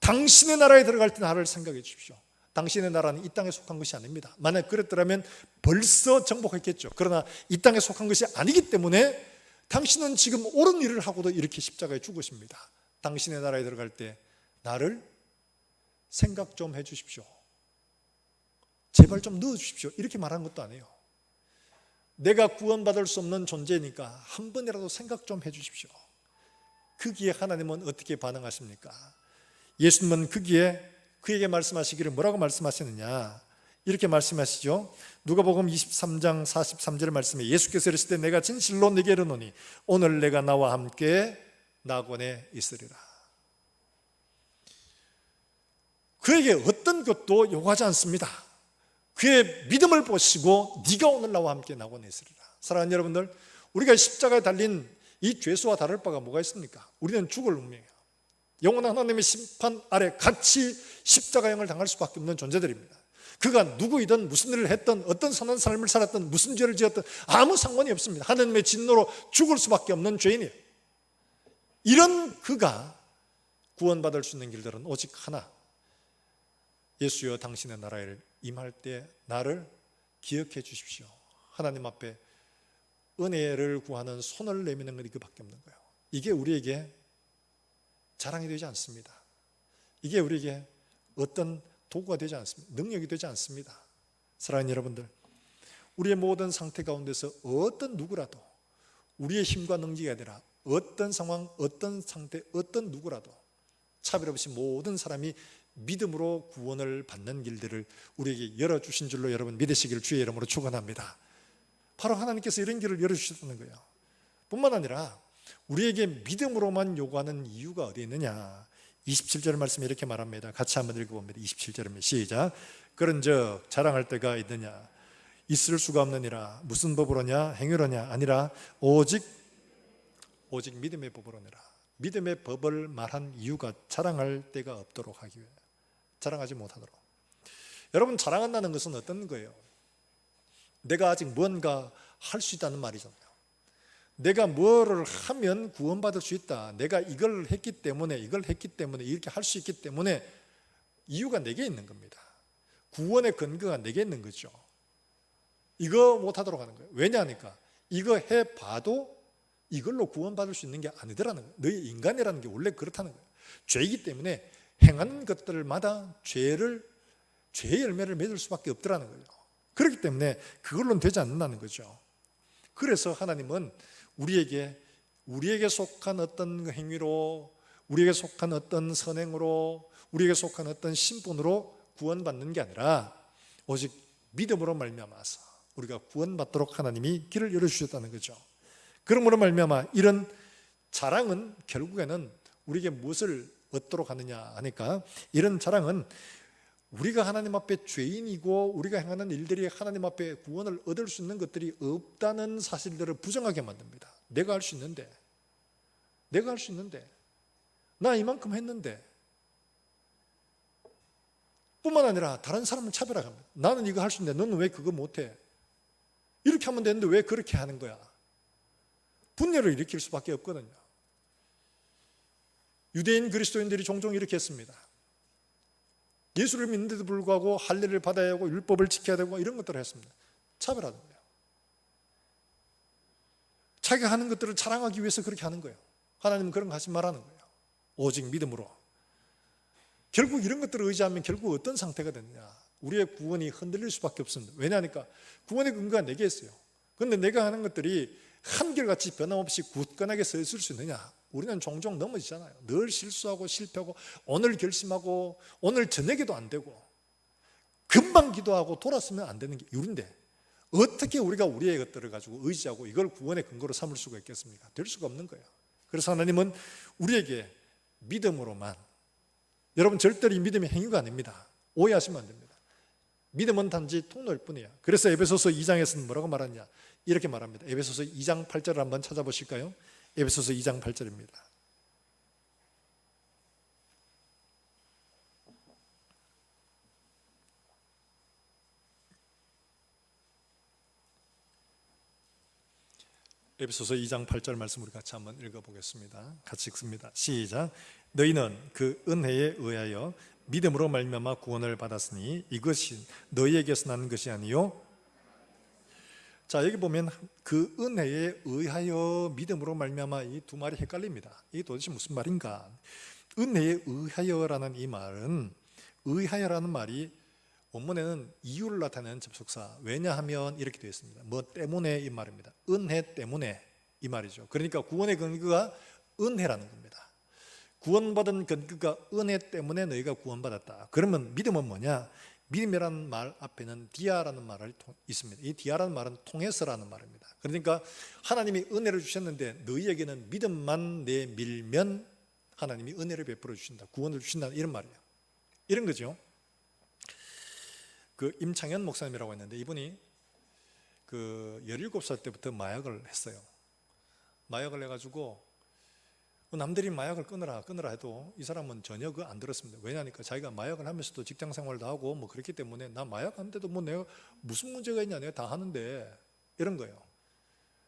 당신의 나라에 들어갈 때 나를 생각해 주십시오. 당신의 나라는 이 땅에 속한 것이 아닙니다. 만약 그랬더라면 벌써 정복했겠죠. 그러나 이 땅에 속한 것이 아니기 때문에 당신은 지금 옳은 일을 하고도 이렇게 십자가에 죽으십니다. 당신의 나라에 들어갈 때 나를 생각 좀 해 주십시오. 제발 좀 넣어 주십시오. 이렇게 말하는 것도 아니에요. 내가 구원받을 수 없는 존재니까 한 번이라도 생각 좀 해 주십시오. 거기에 하나님은 어떻게 반응하십니까? 예수님은 거기에 그에게 말씀하시기를 뭐라고 말씀하시느냐, 이렇게 말씀하시죠. 누가복음 23장 43절 말씀에 예수께서 이르시되 내가 진실로 네게 이르노니 오늘 내가 나와 함께 낙원에 있으리라. 그에게 어떤 것도 요구하지 않습니다. 그의 믿음을 보시고 네가 오늘 나와 함께 낙원에 있으리라. 사랑하는 여러분들, 우리가 십자가에 달린 이 죄수와 다를 바가 뭐가 있습니까? 우리는 죽을 운명이에요. 영원한 하나님의 심판 아래 같이 십자가형을 당할 수밖에 없는 존재들입니다. 그가 누구이든 무슨 일을 했든 어떤 선한 삶을 살았든 무슨 죄를 지었든 아무 상관이 없습니다. 하나님의 진노로 죽을 수밖에 없는 죄인이에요. 이런 그가 구원받을 수 있는 길들은 오직 하나, 예수여 당신의 나라에 임할 때 나를 기억해 주십시오. 하나님 앞에 은혜를 구하는 손을 내미는 건 이거밖에 없는 거예요. 이게 우리에게 자랑이 되지 않습니다. 이게 우리에게 어떤 도구가 되지 않습니다. 능력이 되지 않습니다. 사랑하는 여러분들, 우리의 모든 상태 가운데서 어떤 누구라도 우리의 힘과 능력이 아니라 어떤 상황, 어떤 상태, 어떤 누구라도 차별 없이 모든 사람이 믿음으로 구원을 받는 길들을 우리에게 열어주신 줄로 여러분 믿으시기를 주의 이름으로 축원합니다. 바로 하나님께서 이런 길을 열어주셨다는 거예요. 뿐만 아니라 우리에게 믿음으로만 요구하는 이유가 어디 있느냐, 27절 말씀에 이렇게 말합니다. 같이 한번 읽어봅니다. 27절입니다. 시작. 그런즉 자랑할 때가 있느냐, 있을 수가 없느니라. 무슨 법으로냐, 행위로냐, 아니라 오직 믿음의 법으로니라. 믿음의 법을 말한 이유가 자랑할 때가 없도록 하기 위해, 자랑하지 못하도록. 여러분, 자랑한다는 것은 어떤 거예요? 내가 아직 뭔가 할 수 있다는 말이잖아요. 내가 뭐를 하면 구원받을 수 있다, 내가 이걸 했기 때문에 이렇게 할 수 있기 때문에, 이유가 내게 있는 겁니다. 구원의 근거가 내게 있는 거죠. 이거 못하도록 하는 거예요. 왜냐하니까 이거 해봐도 이걸로 구원받을 수 있는 게 아니더라는 거예요. 너희 인간이라는 게 원래 그렇다는 거예요. 죄이기 때문에 행하는 것들마다 죄의 열매를 맺을 수밖에 없더라는 거예요. 그렇기 때문에 그걸로는 되지 않는다는 거죠. 그래서 하나님은 우리에게 속한 어떤 행위로, 우리에게 속한 어떤 선행으로, 우리에게 속한 어떤 신분으로 구원받는 게 아니라 오직 믿음으로 말미암아서 우리가 구원받도록 하나님이 길을 열어주셨다는 거죠. 그러므로 말미암아 이런 자랑은 결국에는 우리에게 무엇을 얻도록 하느냐 하니까, 이런 자랑은 우리가 하나님 앞에 죄인이고 우리가 행하는 일들이 하나님 앞에 구원을 얻을 수 있는 것들이 없다는 사실들을 부정하게 만듭니다. 내가 할 수 있는데, 나 이만큼 했는데, 뿐만 아니라 다른 사람을 차별화합니다. 나는 이거 할 수 있는데 너는 왜 그거 못해? 이렇게 하면 되는데 왜 그렇게 하는 거야? 분열을 일으킬 수밖에 없거든요. 유대인 그리스도인들이 종종 이렇게 했습니다. 예수를 믿는데도 불구하고 할례를 받아야 하고 율법을 지켜야 되고 이런 것들을 했습니다. 차별하는 거예요. 자기가 하는 것들을 자랑하기 위해서 그렇게 하는 거예요. 하나님은 그런 거 하지 말라는 거예요. 오직 믿음으로. 결국 이런 것들을 의지하면 결국 어떤 상태가 되느냐, 우리의 구원이 흔들릴 수밖에 없습니다. 왜냐하니까 구원의 근거가 내게 있어요. 그런데 내가 하는 것들이 한결같이 변함없이 굳건하게 서 있을 수 있느냐? 우리는 종종 넘어지잖아요. 늘 실수하고 실패하고, 오늘 결심하고 오늘 저녁에도 안 되고, 금방 기도하고 돌았으면 안 되는 게 우리인데 어떻게 우리가 우리의 것들을 가지고 의지하고 이걸 구원의 근거로 삼을 수가 있겠습니까? 될 수가 없는 거예요. 그래서 하나님은 우리에게 믿음으로만, 여러분 절대로 이 믿음이 행위가 아닙니다. 오해하시면 안 됩니다. 믿음은 단지 통로일 뿐이에요. 그래서 에베소서 2장에서는 뭐라고 말하냐, 이렇게 말합니다. 에베소서 2장 8절을 한번 찾아보실까요? 에베소서 2장 8절입니다. 에베소서 2장 8절 말씀 우리 같이 한번 읽어보겠습니다. 같이 읽습니다. 시작. 너희는 그 은혜에 의하여 믿음으로 말미암아 구원을 받았으니 이것이 너희에게서 난 것이 아니요. 자, 여기 보면 그 은혜에 의하여 믿음으로 말미암아 이 두 말이 헷갈립니다. 이게 도대체 무슨 말인가? 은혜에 의하여라는 이 말은, 의하여라는 말이 원문에는 이유를 나타내는 접속사, 왜냐하면 이렇게 되어 있습니다. 뭐 때문에 이 말입니다. 은혜 때문에 이 말이죠. 그러니까 구원의 근거가 은혜라는 겁니다. 구원받은 근거가 은혜 때문에 너희가 구원받았다. 그러면 믿음은 뭐냐? 믿음이라는 말 앞에는 디아라는 말이 있습니다. 이 디아라는 말은 통해서라는 말입니다. 그러니까 하나님이 은혜를 주셨는데 너희에게는 믿음만 내밀면 하나님이 은혜를 베풀어 주신다, 구원을 주신다, 이런 말이에요. 이런 거죠. 그 임창현 목사님이라고 했는데 이분이 그 17살 때부터 마약을 했어요. 마약을 해가지고 남들이 마약을 끊으라 해도 이 사람은 전혀 그 안 들었습니다. 왜냐하니까 자기가 마약을 하면서도 직장 생활도 하고 뭐 그렇기 때문에 나 마약 하는데도 뭐 내가 무슨 문제가 있냐, 내가 다 하는데, 이런 거예요.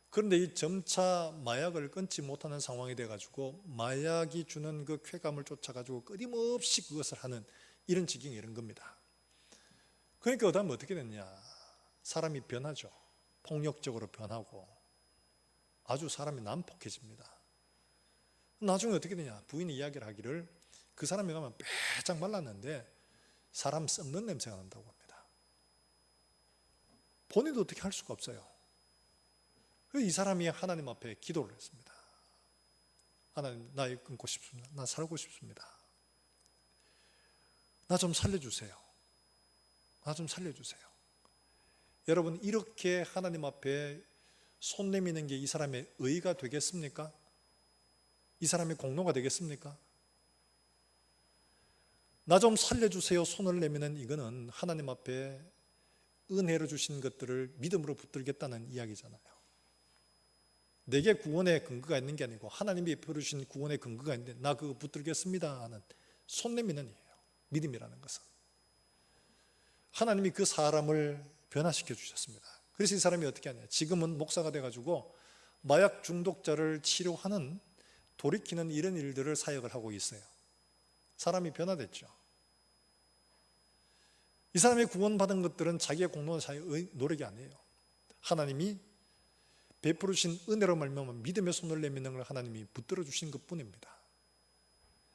그런데 이 점차 마약을 끊지 못하는 상황이 돼가지고 마약이 주는 그 쾌감을 쫓아가지고 끊임없이 그것을 하는 이런 지경이 이런 겁니다. 그러니까 그다음에 어떻게 됐냐? 사람이 변하죠. 폭력적으로 변하고 아주 사람이 난폭해집니다. 나중에 어떻게 되냐? 부인이 이야기를 하기를 그 사람이 가면 빼짝 말랐는데 사람 썩는 냄새가 난다고 합니다. 본인도 어떻게 할 수가 없어요. 이 사람이 하나님 앞에 기도를 했습니다. 하나님, 나 이거 끊고 싶습니다. 나 살고 싶습니다. 나 좀 살려주세요. 나 좀 살려주세요. 여러분, 이렇게 하나님 앞에 손 내미는 게 이 사람의 의가 되겠습니까? 이 사람의 공로가 되겠습니까? 나 좀 살려주세요 손을 내미는 이거는 하나님 앞에 은혜로 주신 것들을 믿음으로 붙들겠다는 이야기잖아요. 내게 구원의 근거가 있는 게 아니고 하나님이 베풀어 주신 구원의 근거가 있는데 나 그거 붙들겠습니다 하는 손 내미는 이에요. 믿음이라는 것은 하나님이 그 사람을 변화시켜 주셨습니다. 그래서 이 사람이 어떻게 하냐? 지금은 목사가 돼가지고 마약 중독자를 치료하는, 돌이키는 이런 일들을 사역을 하고 있어요. 사람이 변화됐죠. 이 사람이 구원받은 것들은 자기의 공로나 자기의 노력이 아니에요. 하나님이 베풀어 주신 은혜로 말미암아 믿음의 손을 내미는 걸 하나님이 붙들어 주신 것뿐입니다.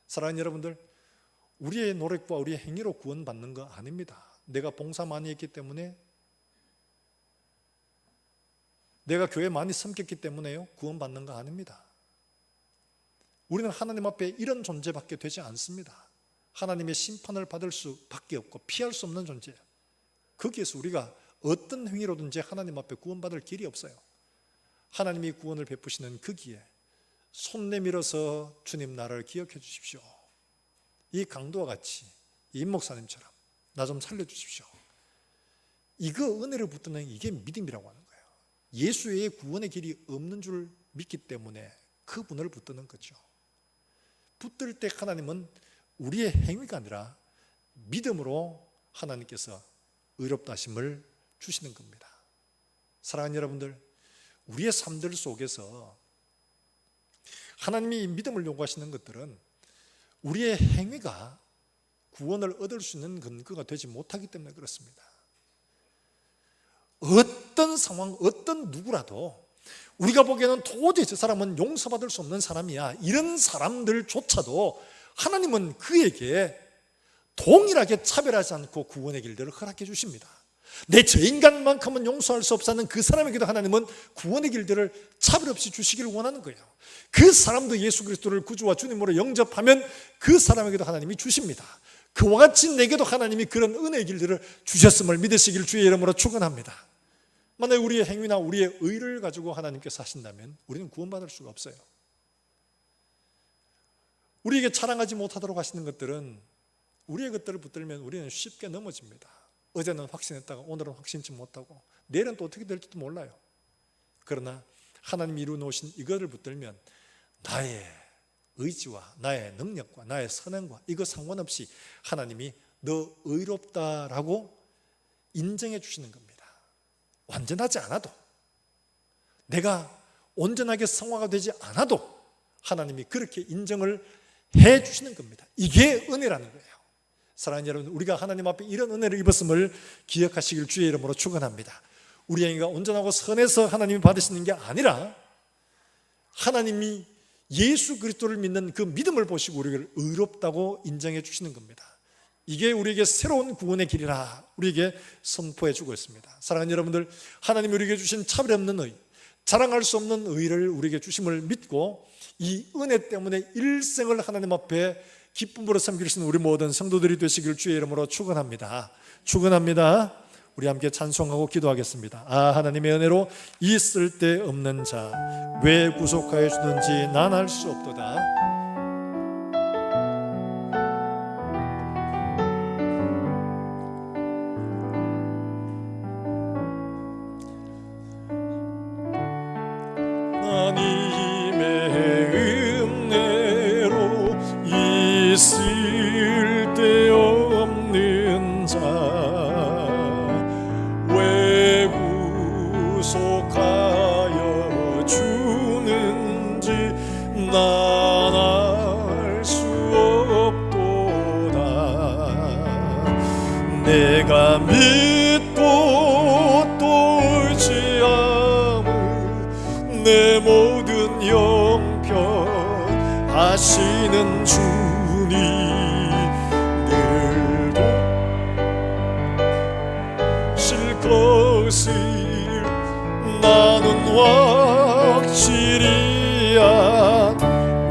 사랑하는 여러분들, 우리의 노력과 우리의 행위로 구원받는 거 아닙니다. 내가 봉사 많이 했기 때문에, 내가 교회 많이 섬겼기 때문에요 구원받는 거 아닙니다. 우리는 하나님 앞에 이런 존재밖에 되지 않습니다. 하나님의 심판을 받을 수밖에 없고 피할 수 없는 존재예요. 거기에서 우리가 어떤 행위로든지 하나님 앞에 구원받을 길이 없어요. 하나님이 구원을 베푸시는 거기에 손 내밀어서 주님 나를 기억해 주십시오. 이 강도와 같이 임 목사님처럼 나 좀 살려주십시오. 이거 은혜를 붙드는 이게 믿음이라고 하는 거예요. 예수 외에 구원의 길이 없는 줄 믿기 때문에 그분을 붙드는 거죠. 붙들 때 하나님은 우리의 행위가 아니라 믿음으로 하나님께서 의롭다 하심을 주시는 겁니다. 사랑하는 여러분들, 우리의 삶들 속에서 하나님이 믿음을 요구하시는 것들은 우리의 행위가 구원을 얻을 수 있는 근거가 되지 못하기 때문에 그렇습니다. 어떤 상황, 어떤 누구라도 우리가 보기에는 도저히 저 사람은 용서받을 수 없는 사람이야, 이런 사람들조차도 하나님은 그에게 동일하게 차별하지 않고 구원의 길들을 허락해 주십니다. 내 죄인간만큼은 용서할 수 없사는 그 사람에게도 하나님은 구원의 길들을 차별 없이 주시기를 원하는 거예요. 그 사람도 예수 그리스도를 구주와 주님으로 영접하면 그 사람에게도 하나님이 주십니다. 그와 같이 내게도 하나님이 그런 은혜의 길들을 주셨음을 믿으시길 주의 이름으로 축원합니다. 만약 우리의 행위나 우리의 의를 가지고 하나님께서 하신다면 우리는 구원받을 수가 없어요. 우리에게 자랑하지 못하도록 하시는 것들은, 우리의 것들을 붙들면 우리는 쉽게 넘어집니다. 어제는 확신했다가 오늘은 확신치 못하고 내일은 또 어떻게 될지도 몰라요. 그러나 하나님이 이루어 놓으신 이거를 붙들면 나의 의지와 나의 능력과 나의 선행과 이거 상관없이 하나님이 너 의롭다라고 인정해 주시는 겁니다. 완전하지 않아도, 내가 온전하게 성화가 되지 않아도 하나님이 그렇게 인정을 해 주시는 겁니다. 이게 은혜라는 거예요. 사랑하는 여러분, 우리가 하나님 앞에 이런 은혜를 입었음을 기억하시길 주의 이름으로 축원합니다. 우리 행위가 온전하고 선해서 하나님이 받으시는 게 아니라 하나님이 예수 그리스도를 믿는 그 믿음을 보시고 우리를 의롭다고 인정해 주시는 겁니다. 이게 우리에게 새로운 구원의 길이라 우리에게 선포해 주고 있습니다. 사랑하는 여러분들, 하나님이 우리에게 주신 차별 없는 의, 자랑할 수 없는 의를 우리에게 주심을 믿고 이 은혜 때문에 일생을 하나님 앞에 기쁨으로 섬길 수 있는 우리 모든 성도들이 되시길 주의 이름으로 축원합니다. 축원합니다. 우리 함께 찬송하고 기도하겠습니다. 하나님의 은혜로 이 쓸데없는 자 왜 구속하여 주는지 난 알 수 없도다. 하나님의 은혜로 이 쓸데없는 자 왜 구속하여 주는지 난 알 수 없도다. 내가 믿고 또 의지함을 내 모든 형편하시는 주님 늘도 실 것을 나는 확실히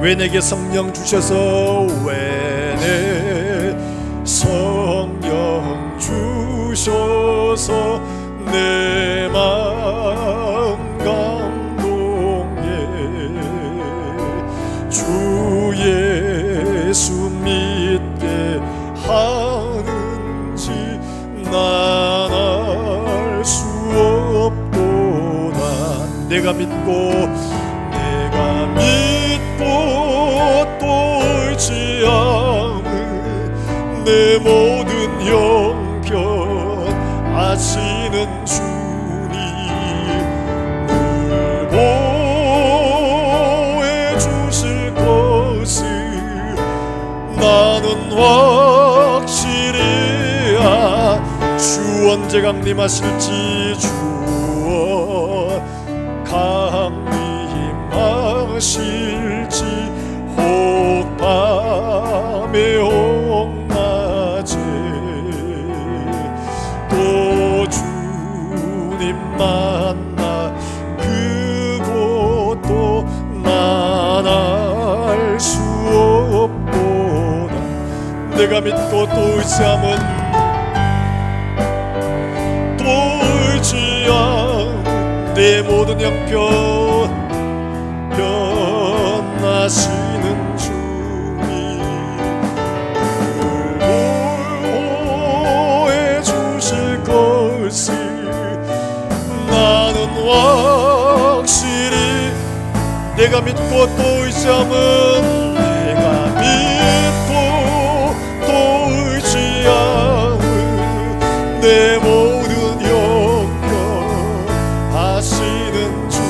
왜 내게 성령 주셔서 왜 내 성령 주셔서 내 마음 감동에 주 예수 믿게 하는지 난 알 수 없도다. 내가 믿고 또 의지함을 내 모든 형편 아시는 주님을 보호해 주실 것을 나는 확실히 주 언제 강림하실지 주 강림하실지 혹 밤에 혹 낮에 또 주님 만나 그곳도 난 알 수 없도다. 내가 믿고 또 의지함은 내 모든 형편 변하시는 주님 보호해 주실 것을 나는 확실히 내가 믿고 또 의지함은 내가 믿고 또 의지함은 내 모든 하시는 주님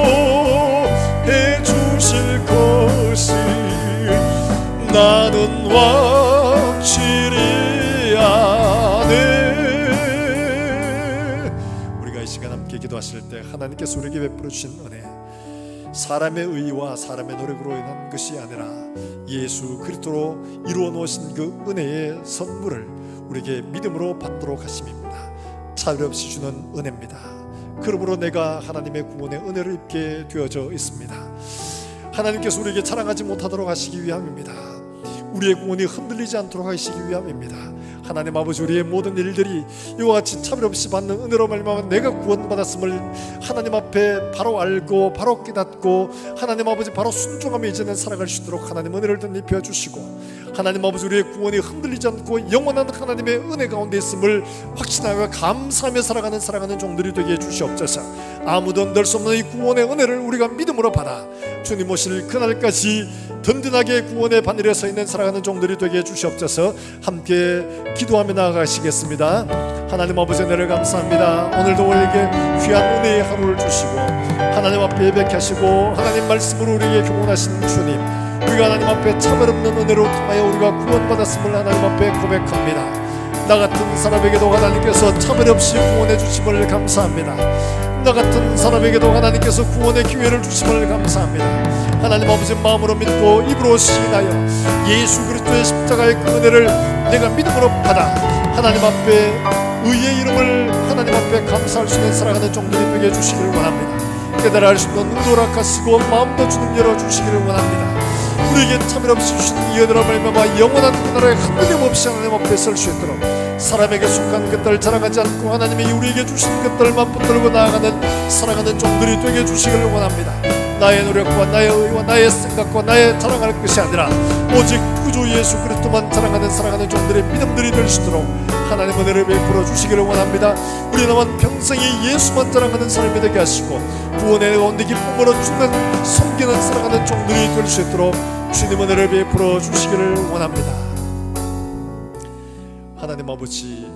보호해 주실 것을 나는 확실히 아네. 우리가 이 시간 함께 기도하실 때 하나님께서 우리에게 베풀어 주신 은혜, 사람의 의와 사람의 노력으로 인한 것이 아니라 예수 그리스도로 이루어 놓으신 그 은혜의 선물을 우리에게 믿음으로 받도록 하심입니다. 차별 없이 주는 은혜입니다. 그러므로 내가 하나님의 구원의 은혜를 입게 되어져 있습니다. 하나님께서 우리에게 자랑하지 못하도록 하시기 위함입니다. 우리의 구원이 흔들리지 않도록 하시기 위함입니다. 하나님 아버지, 우리의 모든 일들이 이와 같이 차별 없이 받는 은혜로 말미암아 내가 구원받았음을 하나님 앞에 바로 알고 바로 깨닫고 하나님 아버지 바로 순종하며 이제는 살아갈 수 있도록 하나님 은혜를 덧입혀 주시고 하나님 아버지 우리의 구원이 흔들리지 않고 영원한 하나님의 은혜 가운데 있음을 확신하며 감사하며 살아가는 종들이 되게 해주시옵소서. 아무도 낼 수 없는 이 구원의 은혜를 우리가 믿음으로 받아 주님 오실 그날까지 든든하게 구원의 바늘에 서 있는 살아가는 종들이 되게 해주시옵소서. 함께 기도하며 나아가시겠습니다. 하나님 아버지 은혜를 감사합니다. 오늘도 우리에게 귀한 은혜의 하루를 주시고 하나님 앞에 예배케 하시고 하나님 말씀으로 우리에게 교훈하신 주님, 우리가 하나님 앞에 차별없는 은혜로 통하여 우리가 구원받았음을 하나님 앞에 고백합니다. 나 같은 사람에게도 하나님께서 차별 없이 구원해 주심을 감사합니다. 나 같은 사람에게도 하나님께서 구원의 기회를 주심을 감사합니다. 하나님 아버지 마음으로 믿고 입으로 시인하여 예수 그리스도의 십자가의 그 은혜를 내가 믿음으로 받아 하나님 앞에 의의 이름을 하나님 앞에 감사할 수 있는 살아가는 종들이 되게 해주시기를 원합니다. 깨달아 할 수 있는 눈도 락하시고 마음도 주님 열어주시기를 원합니다. 우리에게 차별 없이 주신 이 은혜로 말미암아 영원한 그 나라에 흔들림 없이 하나님 앞에 설 수 있도록 사람에게 속한 것들 자랑하지 않고 하나님이 우리에게 주신 것들만 붙들고 나아가는 살아가는 종들이 되게 해주시기를 원합니다. 나의 노력과 나의 의와 나의 생각과 나의 자랑할 것이 아니라 오직 구주 예수 그리스도만 자랑하는 살아가는 종들의 믿음들이 될 수 있도록 하나님 은혜를 베풀어 주시기를 원합니다. 우리 남은 평생이 예수만 자랑하는 삶이 되게 하시고 구원의 가운데 기쁨으로 주는 섬기는 살아가는 종들이 될 수 있도록 주님 은혜를 베풀어 주시기를 원합니다. 하나님 아버지,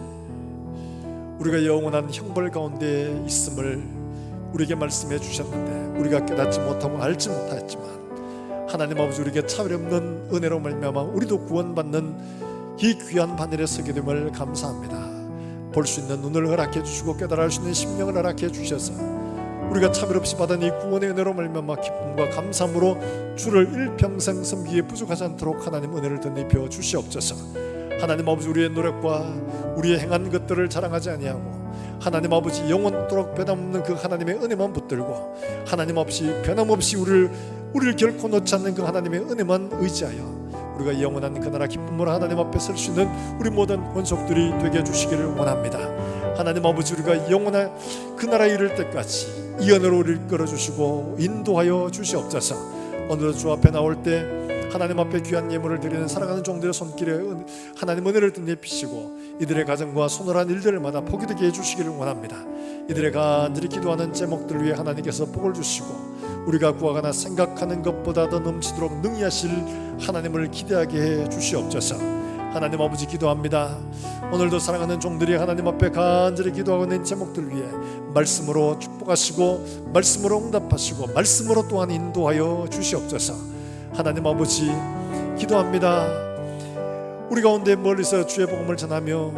우리가 영원한 형벌 가운데 있음을 우리에게 말씀해 주셨는데 우리가 깨닫지 못하고 알지 못했지만 하나님 아버지 우리에게 차별 없는 은혜로 말미암아 우리도 구원받는 이 귀한 바늘에 서게 됨을 감사합니다. 볼 수 있는 눈을 허락해 주시고 깨달아 할 수 있는 심령을 허락해 주셔서 우리가 차별 없이 받은 이 구원의 은혜로 말미암아 기쁨과 감사함으로 주를 일평생 섬기기에 부족하지 않도록 하나님 은혜를 덧입혀 주시옵소서. 하나님 아버지 우리의 노력과 우리의 행한 것들을 자랑하지 아니하고 하나님 아버지 영원토록 변함없는 그 하나님의 은혜만 붙들고 하나님 없이 변함없이 우리를 결코 놓지 않는 그 하나님의 은혜만 의지하여 우리가 영원한 그 나라 기쁨으로 하나님 앞에 설 수 있는 우리 모든 권속들이 되게 해주시기를 원합니다. 하나님 아버지 우리가 영원한 그 나라에 이를 때까지 이 은혜로 우리를 끌어주시고 인도하여 주시옵소서. 오늘도 주 앞에 나올 때 하나님 앞에 귀한 예물을 드리는 사랑하는 종들의 손길에 하나님 은혜를 내비치시고 이들의 가정과 손을한 일들마다 복이 되게 해주시기를 원합니다. 이들의 간절히 기도하는 제목들 위해 하나님께서 복을 주시고 우리가 구하거나 생각하는 것보다 더 넘치도록 능히 하실 하나님을 기대하게 해 주시옵소서. 하나님 아버지 기도합니다. 오늘도 사랑하는 종들이 하나님 앞에 간절히 기도하고 있는 제목들 위해 말씀으로 축복하시고 말씀으로 응답하시고 말씀으로 또한 인도하여 주시옵소서. 하나님 아버지 기도합니다. 우리 가운데 멀리서 주의 복음을 전하며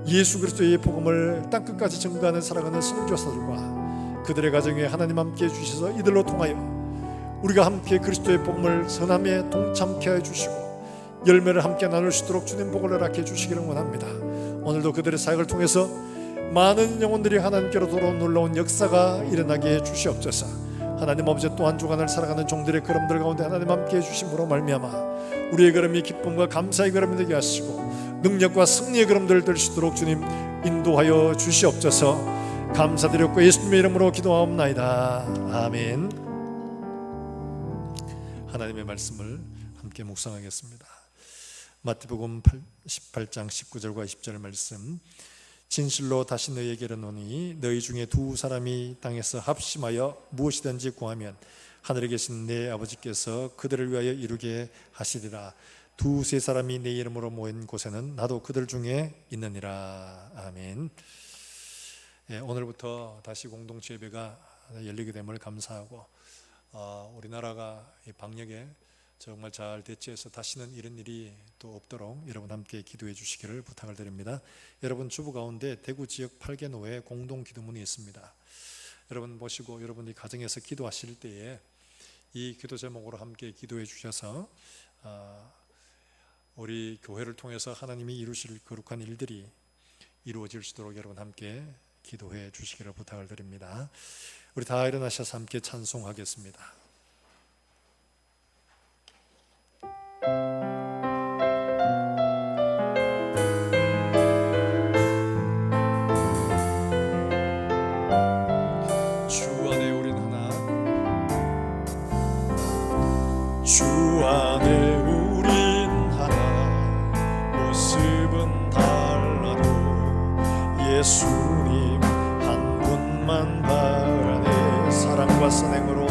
예수 그리스도의 복음을 땅끝까지 전가하는 살아가는 선교사들과 그들의 가정에 하나님 함께 해주셔서 이들로 통하여 우리가 함께 그리스도의 복음을 선함에 동참케 해주시고 열매를 함께 나눌 수 있도록 주님 복을 허락해 주시기를 원합니다. 오늘도 그들의 사역을 통해서 많은 영혼들이 하나님께로 돌아온 놀라운 역사가 일어나게 해 주시옵소서. 하나님 아버지 또 한 주간을 살아가는 종들의 걸음들 가운데 하나님 함께 해주심으로 말미암아 우리의 걸음이 기쁨과 감사의 걸음이 되게 하시고 능력과 승리의 걸음들 될 수 있도록 주님 인도하여 주시옵소서. 감사드렸고 예수님의 이름으로 기도하옵나이다. 아멘. 하나님의 말씀을 함께 묵상하겠습니다. 마태복음 18장 19절과 20절 말씀. 진실로 다시 너희에게 이르노니 너희 중에 두 사람이 땅에서 합심하여 무엇이든지 구하면 하늘에 계신 내 아버지께서 그들을 위하여 이루게 하시리라. 두세 사람이 내 이름으로 모인 곳에는 나도 그들 중에 있느니라. 아멘. 오늘부터 다시 공동체 예배가 열리게 됨을 감사하고 우리나라가 이 방역에 정말 잘 대처해서 다시는 이런 일이 또 없도록 여러분 함께 기도해 주시기를 부탁을 드립니다. 여러분 주부 가운데 대구 지역 8개 노회 공동 기도문이 있습니다. 여러분 보시고 여러분이 가정에서 기도하실 때에 이 기도 제목으로 함께 기도해 주셔서 우리 교회를 통해서 하나님이 이루실 거룩한 일들이 이루어질 수 있도록 여러분 함께 기도해 주시기를 부탁을 드립니다. 우리 다 일어나셔서 함께 찬송하겠습니다. 주 안에 우린 하나, 주 안에 우린 하나, 모습은 달라도 예수님 한 분만 바라네. 사랑과 선행으로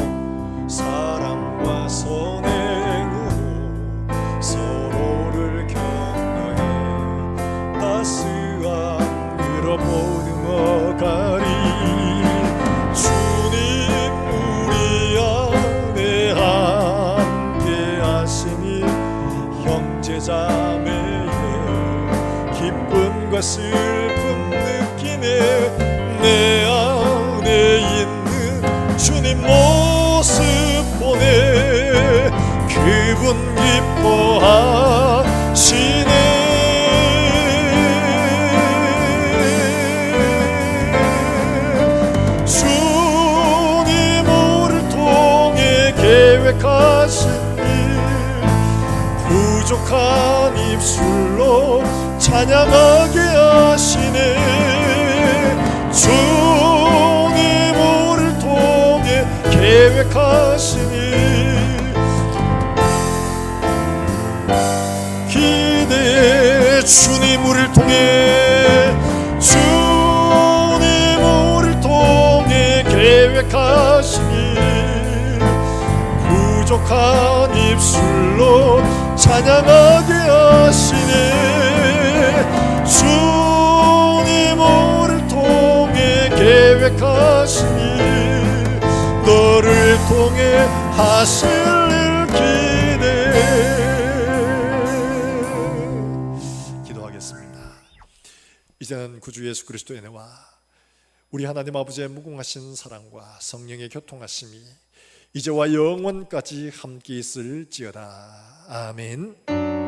서로를 격려해 따스한 그로 고통과 슬픔 느끼네. 내 안에 있는 주님 모습 보네. 그분 기뻐하시네. 계획하신 일 부족한 입술로 찬양하게 하시네. 주님 우리를 통해 계획하신 일 기대해. 주님 우리를 통해 주님 우리를 통해 계획하신 일 부족한 입술로 찬양하게 하시네. 주님 우리를 통해 계획하신 일 너를 통해 하실 일 기대해. 기도하겠습니다. 이제는 구주 예수 그리스도의 은혜와 우리 하나님 아버지의 무궁하신 사랑과 성령의 교통하심이 이제와 영원까지 함께 있을지어다. 아멘.